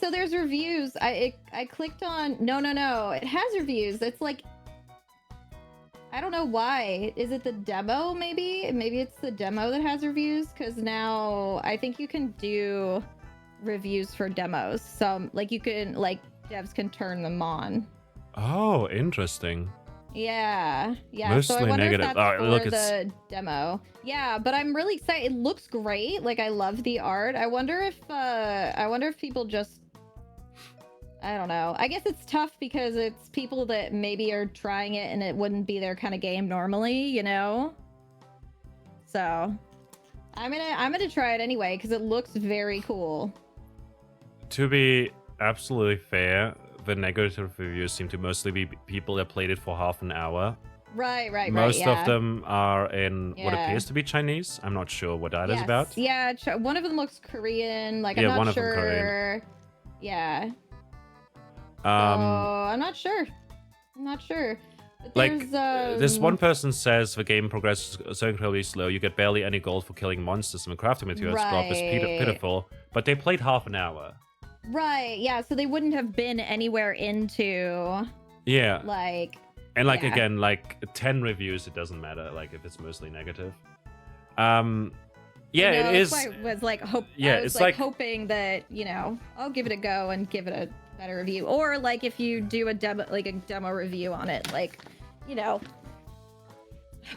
So there's reviews. I clicked on. No. It has reviews. It's like, I don't know why. Is it the demo? Maybe it's the demo that has reviews. Because now I think you can do reviews for demos. So like you can devs can turn them on. Oh, interesting. Yeah. Mostly so I wonder negative. if that's for the demo. Yeah, but I'm really excited. It looks great. Like I love the art. I wonder if people just, I don't know. I guess it's tough because it's people that maybe are trying it and it wouldn't be their kind of game normally, So I'm gonna try it anyway because it looks very cool. To be absolutely fair, the negative reviews seem to mostly be people that played it for half an hour. Right. Most of them are in what appears to be Chinese. I'm not sure what that is about. Yeah, one of them looks Korean. Like, I'm not one of sure. them Korean. Yeah. So, I'm not sure. But like, this one person says the game progresses so incredibly slow. You get barely any gold for killing monsters, and the crafting materials drop is pitiful. But they played half an hour. Right, yeah, so they wouldn't have been anywhere into... Yeah. Like... And, like, again, like, 10 reviews, it doesn't matter, like, if it's mostly negative. Yeah, it is... I was, like, hoping that, I'll give it a go and give it a better review. Or, like, if you do a demo review on it, like,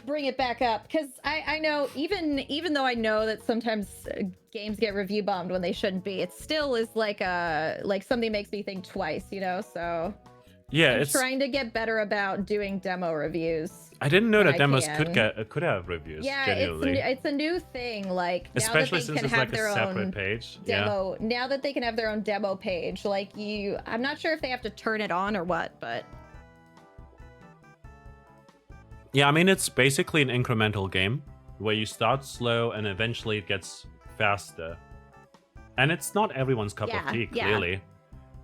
bring it back up. Because I know, even though I know that sometimes... games get review bombed when they shouldn't be. It still is like something makes me think twice, so. Yeah, I'm trying to get better about doing demo reviews. I didn't know that demos can. could have reviews. Yeah, genuinely. it's a new thing. Like especially now that they since can it's have like their a separate own page. demo. Now that they can have their own demo page, like I'm not sure if they have to turn it on or what, but yeah, I mean it's basically an incremental game where you start slow and eventually it gets faster. And it's not everyone's cup of tea, clearly.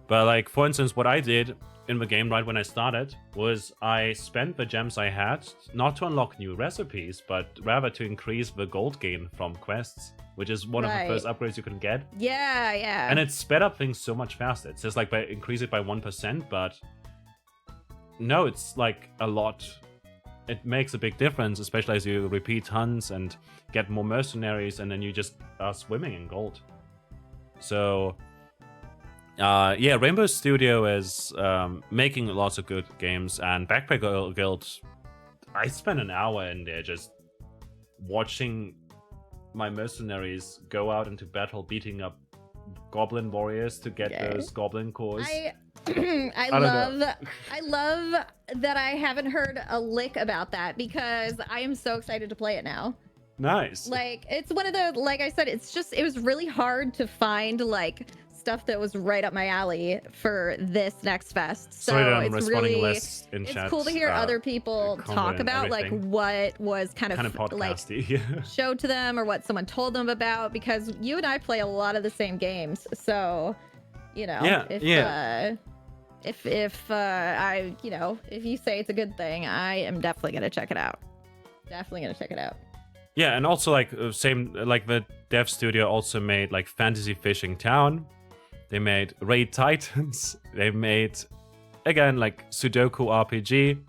But like, for instance, what I did in the game right when I started was I spent the gems I had not to unlock new recipes, but rather to increase the gold gain from quests, which is one of the first upgrades you can get. Yeah, yeah. And it sped up things so much faster. It's just like increase it by 1%, but no, it's like a lot. It makes a big difference, especially as you repeat hunts and get more mercenaries, and then you just are swimming in gold. So yeah, Rainbow Studio is making lots of good games, and Backpacker Guild, I spent an hour in there just watching my mercenaries go out into battle, beating up goblin warriors to get those goblin cores. I love that I haven't heard a lick about that, because I am so excited to play it now. Nice. Like, it's one of the, like I said, it was really hard to find like stuff that was right up my alley for this Next Fest. So sorry, it's really less in it's chat, cool to hear other people talk about like what was kind of like showed to them or what someone told them about, because you and I play a lot of the same games. So, you know, if I, you know, if you say it's a good thing, I am definitely gonna check it out. Definitely gonna check it out. Yeah, and also like same like the dev studio also made like Fantasy Fishing Town. They made Raid Titans. They made, again, like Sudoku RPG.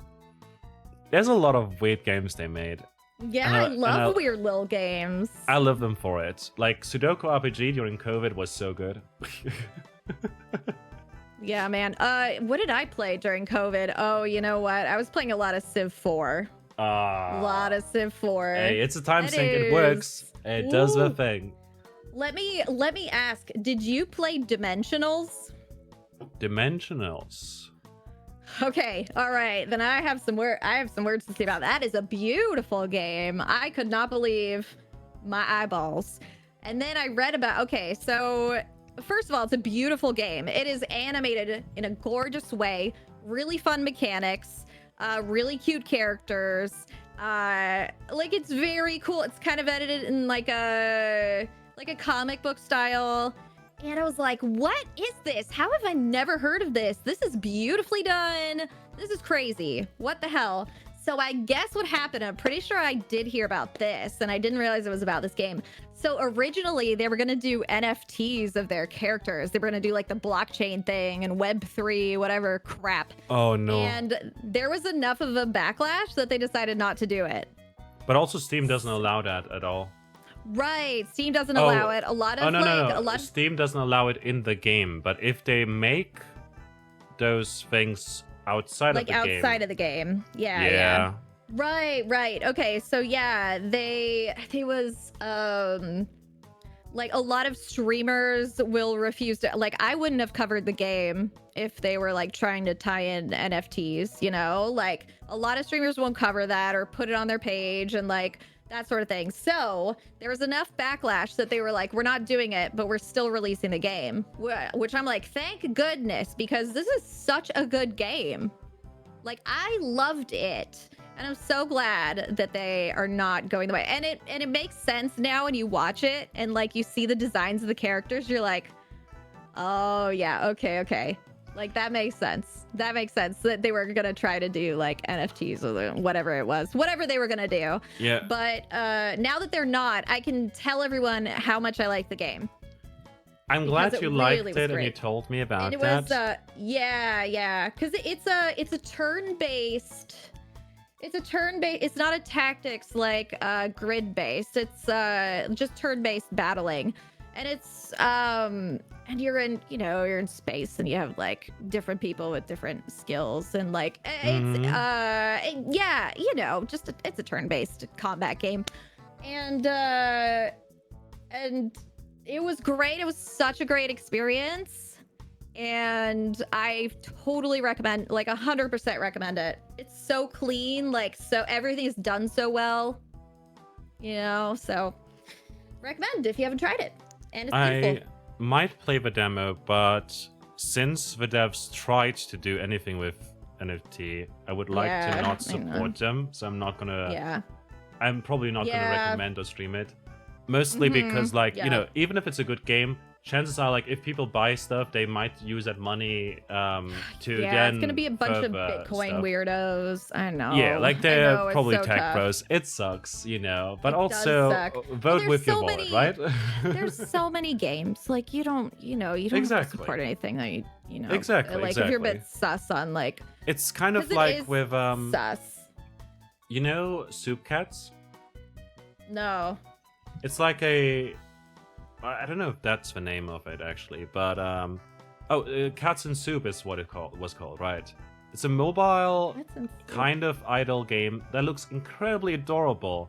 There's a lot of weird games they made. Yeah, I love weird little games. I love them for it. Like Sudoku RPG during COVID was so good. Yeah, man. What did I play during COVID? Oh, you know what? I was playing a lot of Civ 4. A lot of Civ 4. Hey, it's a time sink. It works. It does the thing. Let me ask, did you play Dimensionals? Dimensionals. Okay, all right. Then I have some words to say about that. That is a beautiful game. I could not believe my eyeballs. And then I read about, okay, so first of all, it's a beautiful game. It is animated in a gorgeous way, really fun mechanics, really cute characters. Like, it's very cool. It's kind of edited in like a comic book style. And I was like, what is this? How have I never heard of this? This is beautifully done. This is crazy. What the hell? So I guess what happened, I'm pretty sure I did hear about this, and I didn't realize it was about this game. So originally they were going to do NFTs of their characters. They were going to do like the blockchain thing and Web3, whatever crap. Oh no. And there was enough of a backlash that they decided not to do it. But also Steam doesn't allow that at all. Right, Steam doesn't allow it. A lot of no. Steam doesn't allow it in the game, but if they make those things outside of the game. Like outside of the game. Yeah. Right. Okay, so yeah, they was like a lot of streamers will refuse to, like, I wouldn't have covered the game if they were like trying to tie in NFTs, you know? Like a lot of streamers won't cover that or put it on their page and like that sort of thing. So there was enough backlash that they were like, we're not doing it, but we're still releasing the game. Which I'm like, thank goodness, because this is such a good game. Like, I loved it. And I'm so glad that they are not going the way. And it makes sense now when you watch it and like you see the designs of the characters, you're like, oh yeah, okay. Like, that makes sense. That makes sense that they were gonna try to do like NFTs or whatever it was, whatever they were gonna do. Yeah. But now that they're not, I can tell everyone how much I like the game. I'm glad you liked it and you told me about and it was, yeah, because it's a turn-based. It's a turn-based. It's not a tactics like grid-based. It's just turn-based battling, and it's and you're in space and you have like different people with different skills and like it's yeah, it's a turn-based combat game, and it was great. It was such a great experience. and I totally recommend, like 100% recommend it. It's so clean, like so everything is done so well, you know. So recommend if you haven't tried it, and it's beautiful. I might play the demo, but since the devs tried to do anything with NFT, I would like to not support them, so I'm not gonna. Yeah. I'm probably not gonna recommend or stream it, mostly because, like, you know, even if it's a good game, chances are, like, if people buy stuff, they might use that money to then it's gonna be a bunch of Bitcoin weirdos. I know. Yeah, like they're probably so tech tough. bros. It sucks, you know. But it also vote with your wallet, right? There's so many games. Like you don't have to support anything that you know. Exactly. Like if you're a bit sus on like. It's kind of like with sus. You know, Soup Cats? No. It's like I don't know if that's the name of it actually, but Cats and Soup is what it was called, right? It's a mobile kind of idle game that looks incredibly adorable,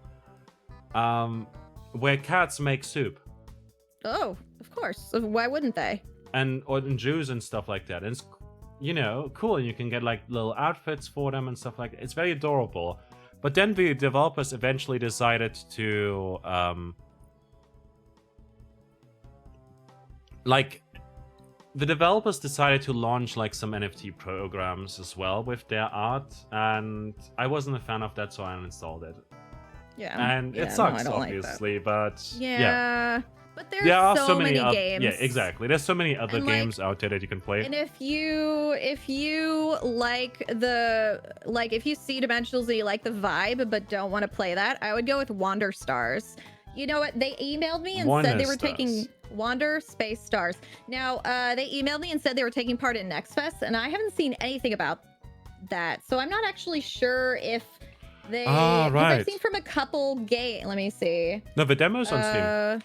where cats make soup. Oh, of course. Why wouldn't they? And juice and stuff like that. And it's, you know, cool. And you can get like little outfits for them and stuff like that. It's very adorable. But then the developers eventually decided to the developers decided to launch like some NFT programs as well with their art, and I wasn't a fan of that, so I uninstalled it. Yeah. And it sucks, obviously, but yeah. But there are so many games. Yeah, exactly. There's so many other games out there that you can play. And if you like if you see Dimensionals and you like the vibe but don't want to play that, I would go with Wander Stars. You know what? They emailed me and said they were taking Wander Space Stars. Now, they emailed me and said they were taking part in Next Fest, and I haven't seen anything about that. So I'm not actually sure if they. Right. I've seen from a couple games. Let me see. No, the demo's on Steam.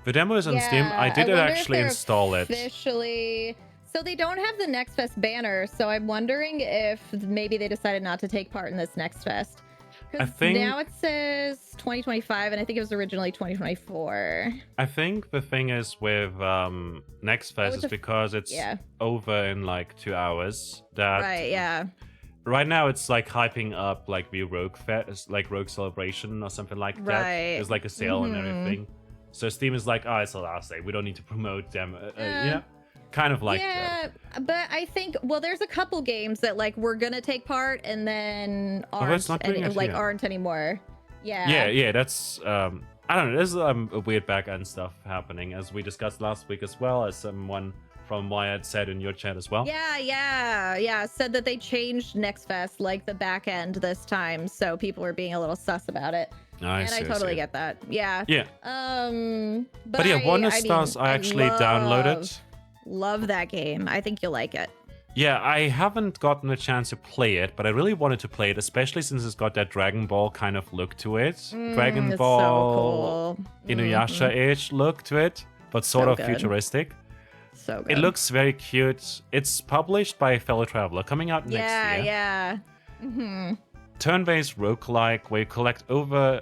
The demo is on Steam. I did actually install it. Officially. So they don't have the Next Fest banner, so I'm wondering if maybe they decided not to take part in this Next Fest. I think now it says 2025, and I think it was originally 2024. I think the thing is with Next Fest is because it's over in like 2 hours. Right now it's like hyping up like the Rogue Fest, like Rogue Celebration or something like that. There's like a sale and everything. So Steam is like, oh, it's the last day. We don't need to promote them. Kind of like that. But I think, well, there's a couple games that like we're gonna take part and then aren't anymore. Yeah, that's I don't know. There's a weird back end stuff happening, as we discussed last week as well, as someone from Wyatt said in your chat as well. Yeah. Said that they changed Next Fest, like the back end this time, so people were being a little sus about it. I totally get that. Yeah. But yeah, Wonder Stars I actually downloaded. Love that game. I think you'll like it. Yeah, I haven't gotten a chance to play it, but I really wanted to play it, especially since it's got that Dragon Ball kind of look to it. Dragon Ball so cool. Inuyasha-ish look to it, but sort of futuristic. So good. It looks very cute. It's published by Fellow Traveler, coming out next year. Yeah. Turn-based roguelike, where you collect over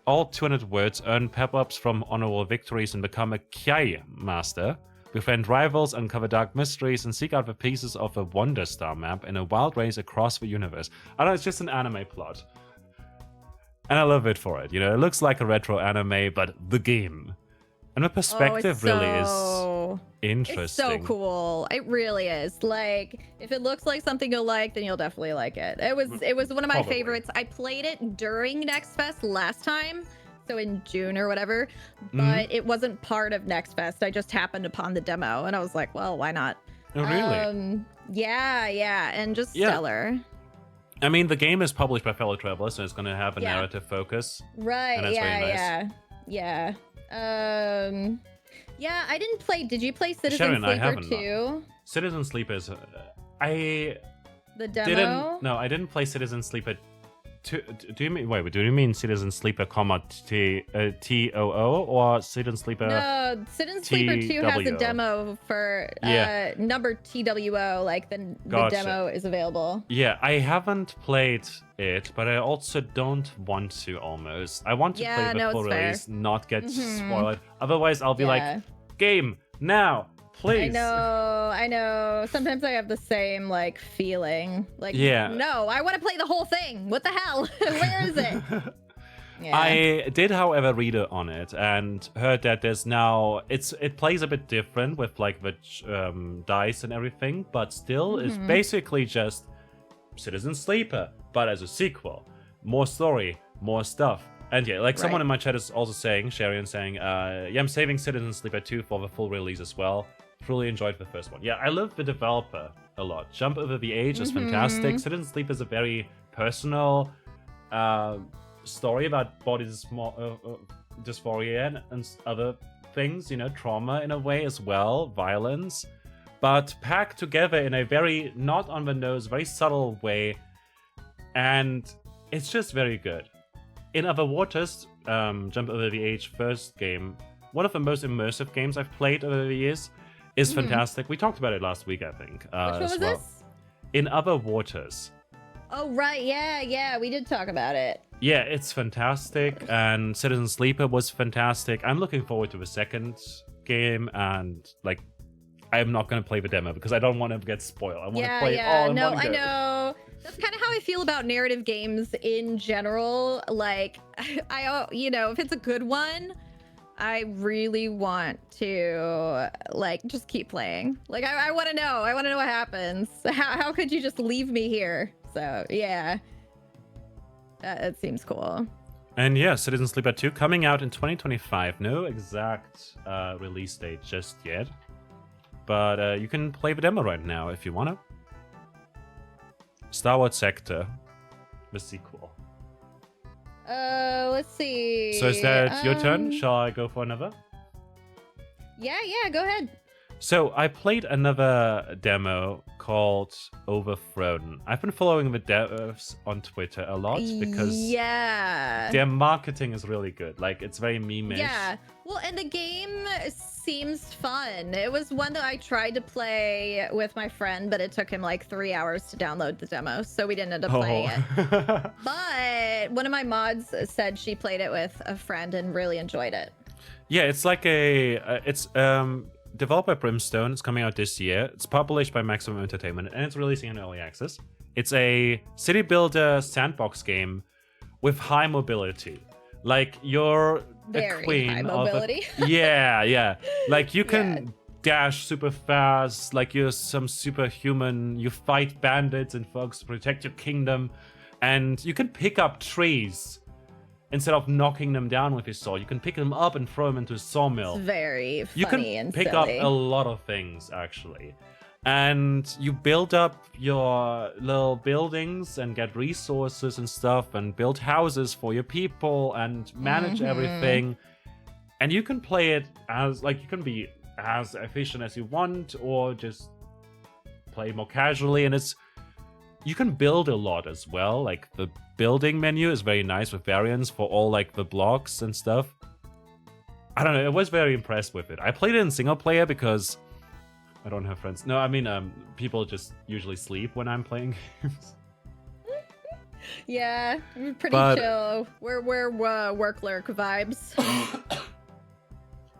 all 200 words, earn pep-ups from honorable victories, and become a Kiai master. Befriend rivals, uncover dark mysteries, and seek out the pieces of a Wonder Star map in a wild race across the universe. I know, it's just an anime plot. And I love it for it. You know, it looks like a retro anime, but the game. And the perspective really is interesting. It's so cool. It really is. Like, if it looks like something you'll like, then you'll definitely like it. It was one of my favorites. I played it during Next Fest last time. So in June or whatever, but it wasn't part of Next Fest. I just happened upon the demo and I was like, well, why not? Oh, really? Yeah, and just stellar. I mean, the game is published by Fellow Traveler, so it's going to have a narrative focus. Right, and that's yeah. I didn't play. Did you play Citizen Sharon, Sleeper I haven't 2? Citizen Sleeper is... The demo? No, I didn't play Citizen Sleeper 2. Do you mean Citizen Sleeper, TOO, or Citizen Sleeper? No, Citizen Sleeper 2 has a demo for number TWO. Like the demo is available. Yeah, I haven't played it, but I also don't want to. Almost, I want to play the full release, not get spoiled. Otherwise, I'll be like, game now. Please. I know. Sometimes I have the same like feeling. Like, no, I want to play the whole thing. What the hell? Where is it? Yeah. I did, however, read on it and heard that there's now it plays a bit different with like the dice and everything, but still is basically just Citizen Sleeper, but as a sequel, more story, more stuff. And yeah, like someone in my chat is also saying, Sharian saying, yeah, I'm saving Citizen Sleeper 2 for the full release as well. Truly enjoyed the first one. Yeah, I love the developer a lot. Jump Over the Age is fantastic. Citizen Sleep is a very personal story about body dysphoria and other things, you know, trauma in a way as well, violence, but packed together in a very not on the nose, very subtle way, and it's just very good. In Other Waters, Jump Over the Age first game, one of the most immersive games I've played over the years, is fantastic. We talked about it last week, I think. Which one was this? In Other Waters. Oh, right. Yeah, we did talk about it. Yeah, it's fantastic, and Citizen Sleeper was fantastic. I'm looking forward to the second game, and like, I'm not going to play the demo because I don't want to get spoiled. I want to play it all in one go. I know. That's kind of how I feel about narrative games in general. Like, you know, if it's a good one, I really want to like just keep playing. Like, I want to know. I want to know what happens. How could you just leave me here? So yeah, that seems cool. And yeah, Citizen Sleeper 2 coming out in 2025. No exact release date just yet, but you can play the demo right now if you want to. Star Wars Sector, the sequel. Let's see. So is that your turn? Shall I go for another? Yeah, go ahead. So I played another demo called Overthrown. I've been following the devs on Twitter a lot because their marketing is really good. Like, it's very meme-ish. Yeah, well, and the game seems fun. It was one that I tried to play with my friend, but it took him like 3 hours to download the demo, so we didn't end up playing it. But one of my mods said she played it with a friend and really enjoyed it. Yeah, it's like developed by Brimstone. It's coming out this year. It's published by Maximum Entertainment, and it's releasing in early access. It's a city builder sandbox game with high mobility. Like, you're a queen high mobility. Yeah. Like, you can dash super fast. Like, you're some superhuman. You fight bandits and folks to protect your kingdom, and you can pick up trees. Instead of knocking them down with your sword, you can pick them up and throw them into a sawmill. It's very funny you can and pick silly. up a lot of things, actually. And you build up your little buildings and get resources and stuff and build houses for your people and manage everything. And you can play it as, like, you can be as efficient as you want or just play more casually. And you can build a lot as well. Like, the building menu is very nice with variants for all like the blocks and stuff. I don't know, I was very impressed with it. I played it in single player because I don't have friends. No, I mean, people just usually sleep when I'm playing games. Yeah, pretty chill. We're work lurk vibes.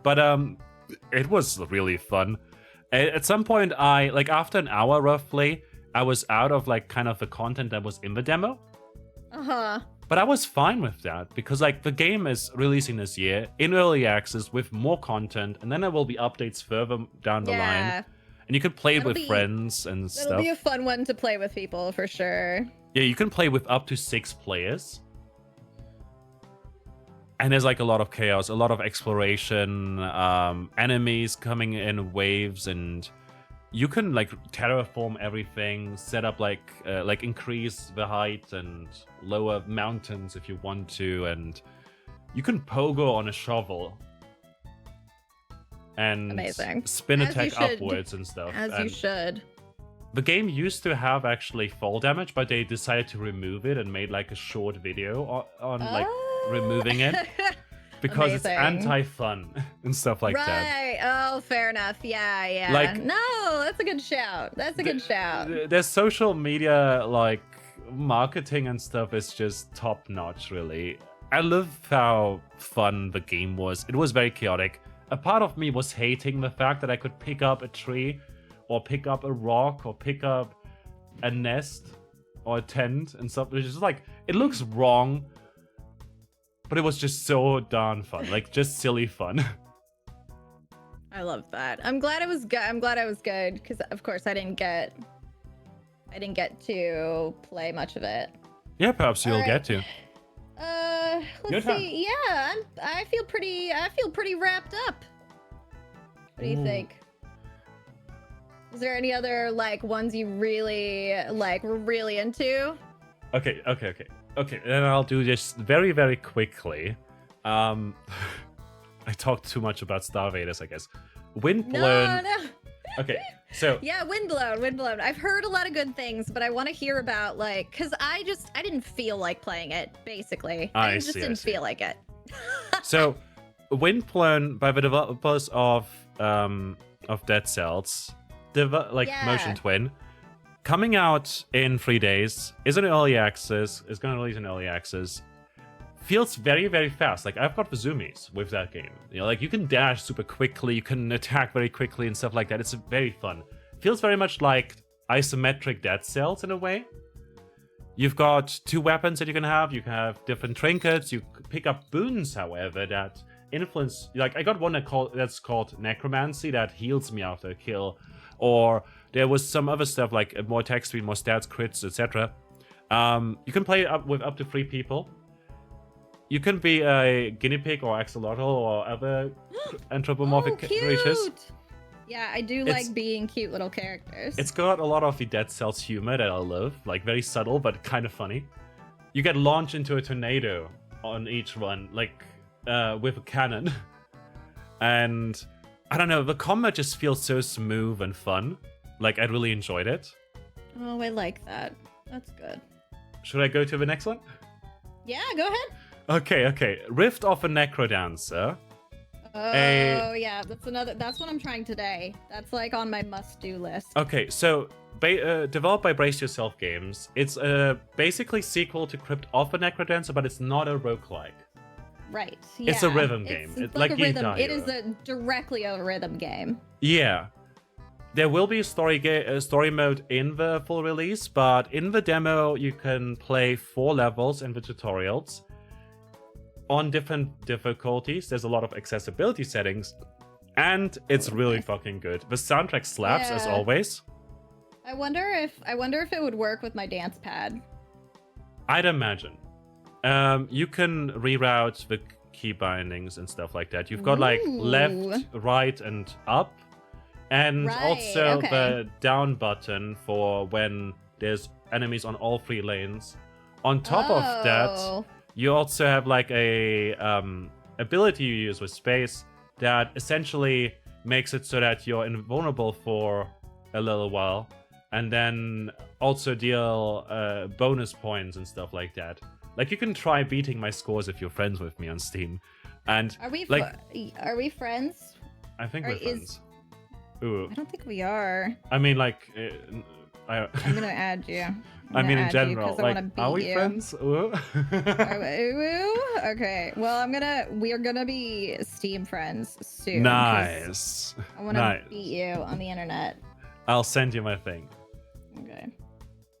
But it was really fun. At some point, after an hour roughly, I was out of like kind of the content that was in the demo. But I was fine with that because like the game is releasing this year in early access with more content, and then there will be updates further down the line, and you can play it with friends and stuff. It'll be a fun one to play with people for sure. Yeah, you can play with up to 6 players. And there's like a lot of chaos, a lot of exploration, enemies coming in waves, and you can like terraform everything, set up like increase the height and lower mountains if you want to, and you can pogo on a shovel and spin attack upwards and stuff. You should. The game used to have actually fall damage, but they decided to remove it and made like a short video on like removing it. Because it's anti-fun and stuff like that. Right. Oh, fair enough. Yeah. Like, no, that's a good shout. Their social media, like, marketing and stuff is just top-notch, really. I love how fun the game was. It was very chaotic. a part of me was hating the fact that I could pick up a tree, or pick up a rock, or pick up a nest, or a tent and stuff. It's just like, it looks wrong, but it was just so darn fun. Like, just silly fun. I love that. I'm glad it was good. I'm glad I was good, because of course I didn't get to play much of it. Yeah, perhaps you'll get to. Let's see. Yeah, I feel pretty wrapped up. What do you think? Is there any other like ones you really were really into? Okay. Then I'll do this very, very quickly. I talked too much about Starvaders, I guess. Windblown. No. Okay, so yeah, Windblown. I've heard a lot of good things, but I want to hear about because I didn't feel like playing it. Basically, I just didn't feel like it. So, Windblown by the developers of Dead Cells, Motion Twin, coming out in 3 days, is in early access. Is going to release in early access. Feels very, very fast. Like, I've got the zoomies with that game. You know, like, you can dash super quickly, you can attack very quickly and stuff like that. It's very fun. Feels very much like isometric Dead Cells in a way. You've got 2 weapons that you can have. You can have different trinkets. You pick up boons, however, that influence... Like, I got one that's called Necromancy that heals me after a kill. Or there was some other stuff like more attack speed, more stats, crits, etc. You can play with up to 3 people. You can be a guinea pig or axolotl or other anthropomorphic creatures. Yeah, I do like being cute little characters. It's got a lot of the Dead Cells humor that I love, like very subtle but kind of funny. You get launched into a tornado on each run, like with a cannon. And I don't know, the combat just feels so smooth and fun. Like, I really enjoyed it. Oh, I like that. That's good. Should I go to the next one? Yeah, go ahead. Okay. Rift of a Necrodancer. Oh, yeah, that's what I'm trying today. That's like on my must-do list. Okay, so developed by Brace Yourself Games. It's basically sequel to Crypt of a Necrodancer, but it's not a roguelike. Right. Yeah. It's a rhythm game. It's like a rhythm. It is directly a rhythm game. Yeah. There will be a story mode in the full release, but in the demo you can play 4 levels in the tutorials on different difficulties. There's a lot of accessibility settings, and it's really fucking good. The soundtrack slaps as always. I wonder if it would work with my dance pad. I'd imagine. You can reroute the key bindings and stuff like that. You've got like left, right, and up, and also the down button for when there's enemies on all 3 lanes. On top of that, you also have like a ability you use with space that essentially makes it so that you're invulnerable for a little while, and then also deal bonus points and stuff like that. Like, you can try beating my scores if you're friends with me on Steam. And are we friends? I think we're friends. Ooh. I don't think we are. I mean, like, I'm gonna add you. I mean, in general, like, are we friends? Ooh. Okay. Well, we are gonna be Steam friends soon. Nice. I want to beat you on the internet. I'll send you my thing. Okay.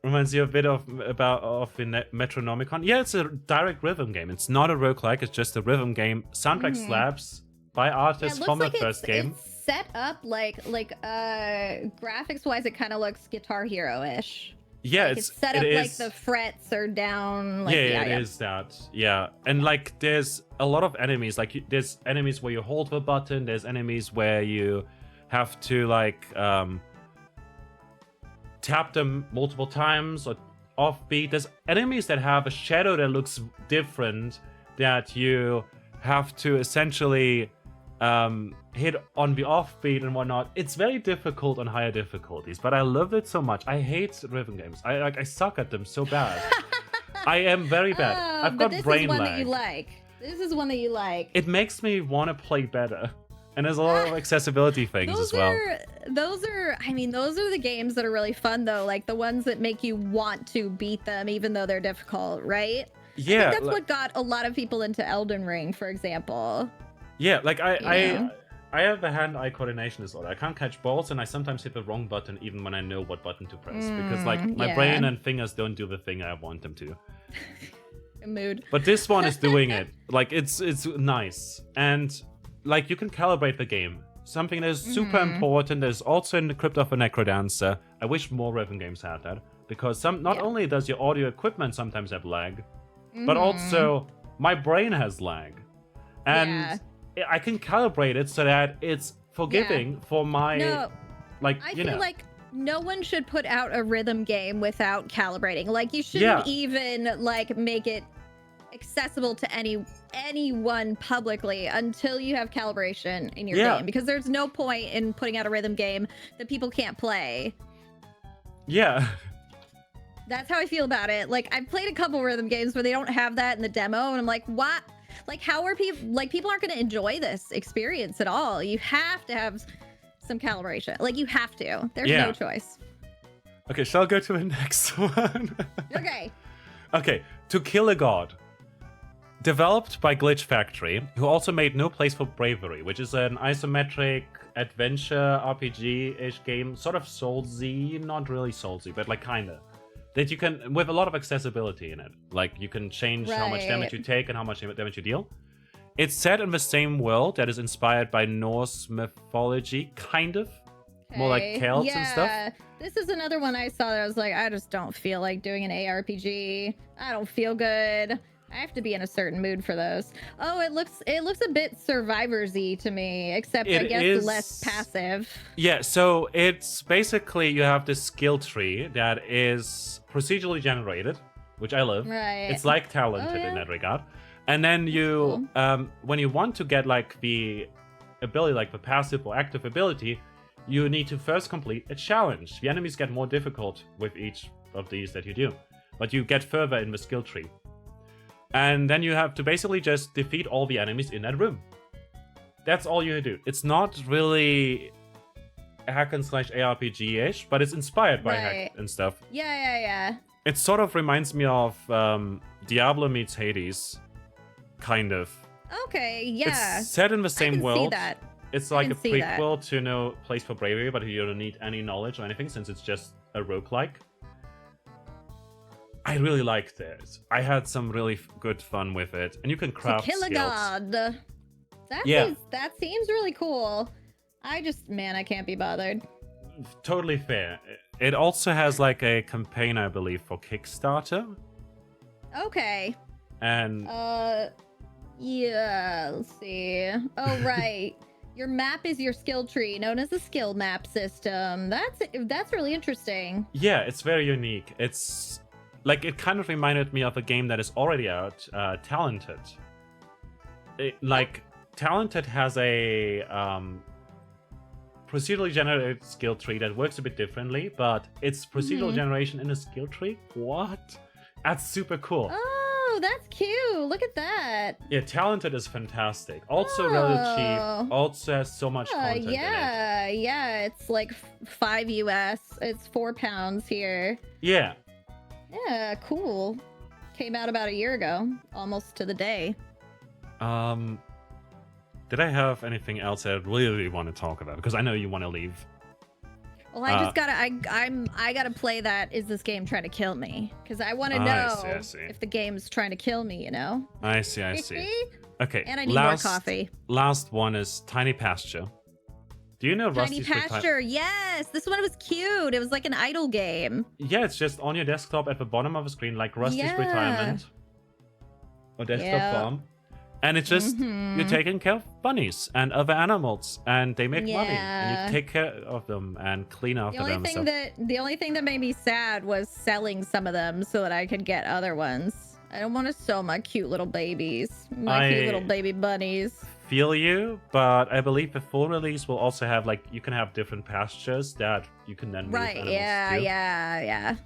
Reminds you a bit of Metronomicon. Yeah, it's a direct rhythm game. It's not a roguelike. It's just a rhythm game. Soundtrack slaps by artists from the first game. It's set up like graphics wise, it kind of looks Guitar Hero-ish. Yeah, like it's set up like the frets are down. Like, it is that. Yeah, and like there's a lot of enemies. Like there's enemies where you hold the button. There's enemies where you have to like tap them multiple times or offbeat. There's enemies that have a shadow that looks different that you have to essentially hit on the offbeat and whatnot. It's very difficult on higher difficulties, but I love it so much. I hate rhythm games. I suck at them so bad. I am very bad. I've got brain lag. This is one that you like. It makes me want to play better. And there's a lot of accessibility things as well. Those are the games that are really fun, though. Like the ones that make you want to beat them, even though they're difficult, right? Yeah. I think that's what got a lot of people into Elden Ring, for example. Yeah, like I I have a hand-eye coordination disorder. I can't catch balls, and I sometimes hit the wrong button even when I know what button to press because like my brain and fingers don't do the thing I want them to. Mood. But this one is doing it. Like it's nice, and like you can calibrate the game. Something that is super important. There's also in the Crypt of a Necrodancer. I wish more rhythm games had that because not only does your audio equipment sometimes have lag, but also my brain has lag, and I can calibrate it so that it's forgiving for my I feel like no one should put out a rhythm game without calibrating. Like you shouldn't even like make it accessible to anyone publicly until you have calibration in your game, because there's no point in putting out a rhythm game that people can't play. Yeah. That's how I feel about it. Like I've played a couple rhythm games where they don't have that in the demo, and I'm like, what? Like how are people? Like people aren't going to enjoy this experience at all. You have to have some calibration. Like you have to. There's no choice. Okay, shall I go to the next one? Okay. Okay, To Kill a God. Developed by Glitch Factory, who also made No Place for Bravery, which is an isometric adventure RPG-ish game, sort of Soulsy, not really Soulsy, but like kinda. That you can, with a lot of accessibility in it. Like you can change how much damage you take and how much damage you deal. It's set in the same world that is inspired by Norse mythology, kind of. More like Celts and stuff. This is another one I saw that I was like, I just don't feel like doing an ARPG. I don't feel good. I have to be in a certain mood for those. Oh, it looks a bit Survivors-y to me, except I guess less passive. Yeah, so it's basically you have this skill tree that is procedurally generated, which I love. Right. It's like Talented in that regard. And then you, when you want to get like the ability, like the passive or active ability, you need to first complete a challenge. The enemies get more difficult with each of these that you do, but you get further in the skill tree. And then you have to basically just defeat all the enemies in that room. That's all you do. It's not really hack and slash ARPG-ish, but it's inspired by hack and stuff. Yeah. It sort of reminds me of Diablo meets Hades, kind of. Okay, yeah. It's set in the same world. See that. It's like a prequel to No Place for Bravery, but you don't need any knowledge or anything since it's just a roguelike. I really liked it. I had some really good fun with it, and you can craft skills. To Kill a God. That seems really cool. I can't be bothered. Totally fair. It also has like a campaign, I believe, for Kickstarter. Okay. And yeah, let's see. Oh right. Your map is your skill tree, known as the skill map system. That's really interesting. Yeah, it's very unique. It's like it kind of reminded me of a game that is already out, Talented. Talented has a procedurally generated skill tree that works a bit differently, but it's procedural generation in a skill tree. What? That's super cool. Oh, that's cute. Look at that. Yeah, Talented is fantastic. Also relatively cheap. Also has so much content in it. Yeah. It's like $5 US. It's £4 here. Yeah. Yeah, cool. Came out about a year ago, almost to the day. Did I have anything else I really want to talk about? Because I know you want to leave. Well, I just gotta, I gotta play that. Is this game trying to kill me? Because I want to know if the game's trying to kill me. You know. I see. Okay. And I need more coffee. Last one is Tiny Pasture. Do you know Rusty's Tiny Pasture? Yes, this one was cute. It was like an idle game. Yeah, it's just on your desktop at the bottom of the screen, like Rusty's Retirement or Desktop Farm. And it's just you're taking care of bunnies and other animals, and they make money, and you take care of them and clean after them. The only thing that made me sad was selling some of them so that I could get other ones. I don't want to sell my cute little babies, cute little baby bunnies. Feel you, but I believe the full release will also have you can have different pastures that you can then move animals to. Yeah.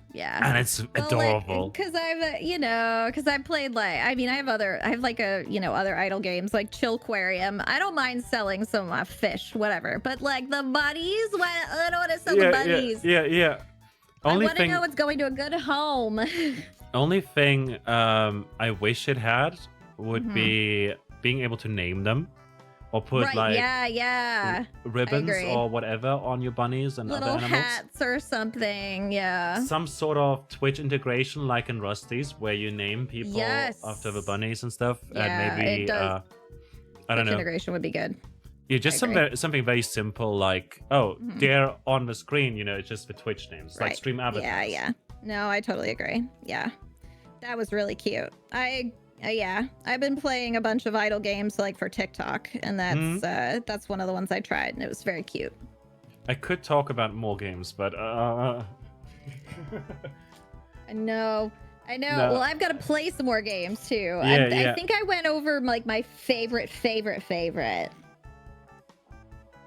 And it's adorable. Because I played I have other idle games like Chillquarium. I don't mind selling some of my fish, whatever. But the bunnies, I don't want to sell the bunnies. Yeah. I want to know it's going to a good home. Only thing I wish it had would be being able to name them, or put like yeah, ribbons or whatever on your bunnies and little other animals. hats or something. Yeah, some sort of Twitch integration like in Rusty's, where you name people after the bunnies and stuff. Yeah, and maybe it does. I don't know, integration would be good. Yeah, just something very simple like, they're on the screen, you know, it's just the Twitch names, like stream avatars. Yeah. No, I totally agree. Yeah, that was really cute. I've been playing a bunch of idle games like for TikTok, and that's one of the ones I tried, and it was very cute. I could talk about more games, but I know. No. Well, I've got to play some more games too. I think I went over like my favorite.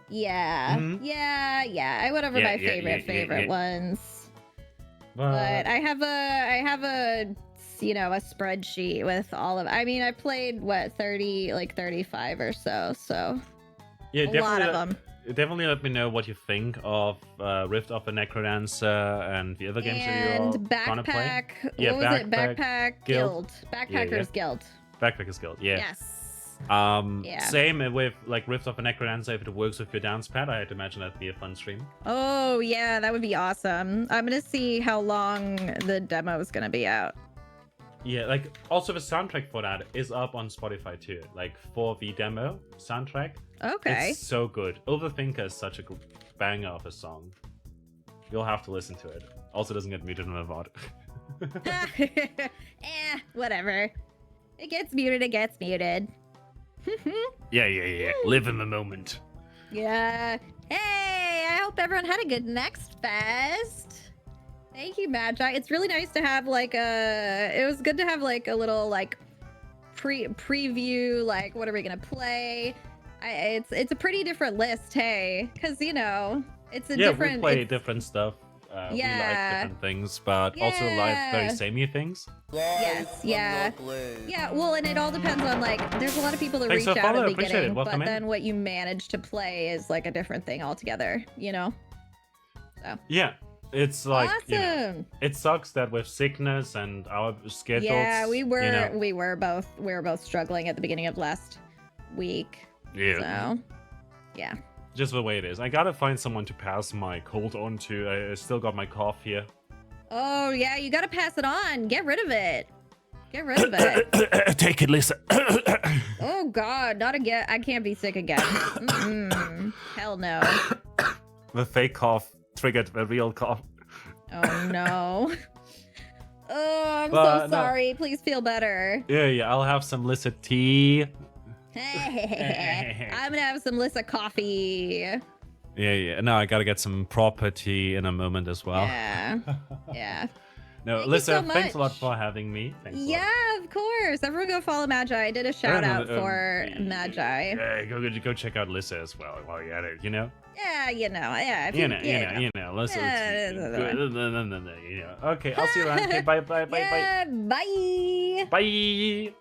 Yeah. I went over my favorite ones. But I have a a spreadsheet with all of. I mean, I played 35 or so. So yeah, a lot of them. Definitely let me know what you think of Rift of the Necrodancer and the other games that you're gonna play. What was it? Backpack Guild. Backpackers Guild. Backpackers Guild. Yeah. Yes. Same with like Rift of the Necrodancer. If it works with your dance pad, I'd imagine that'd be a fun stream. Oh yeah, that would be awesome. I'm gonna see how long the demo is gonna be out. Yeah, like also the soundtrack for that is up on Spotify too. Like for the demo soundtrack. Okay. It's so good. Overthinker is such a good banger of a song. You'll have to listen to it. Also doesn't get muted in the VOD. Whatever. It gets muted. Yeah. Live in the moment. Yeah. Hey, I hope everyone had a good Next Fest. Thank you, Magi. It's really nice to have it was good to have like a little like preview, like what are we gonna play? It's a pretty different list, hey, because it's a different. We play different stuff. We like different things, but also like very samey things. Yeah. Well, and it all depends on there's a lot of people that reach out at the beginning, but then what you manage to play is like a different thing altogether. So. Yeah. It's like awesome. It sucks that with sickness and our schedules. Yeah, we were both struggling at the beginning of last week. Yeah. So, yeah. Just the way it is. I gotta find someone to pass my cold on to. I still got my cough here. Oh yeah, you gotta pass it on. Get rid of it. Take it, Lisa. Oh God, not again. I can't be sick again. Hell no. The fake cough triggered the real cough. Oh no. Oh, I'm so sorry. Please feel better. Yeah. I'll have some Lyssatee. I'm gonna have some Lyssa coffee. Yeah. No, I gotta get some proper tea in a moment as well. Yeah. No, Lyssa, thanks a lot for having me. Yeah, of course. Everyone go follow Magi. I did a shout out for Magi. Yeah, go check out Lyssa as well while you're at it, Yeah, Lyssa. Okay, I'll see you around. Okay, bye. Yeah, bye. Bye.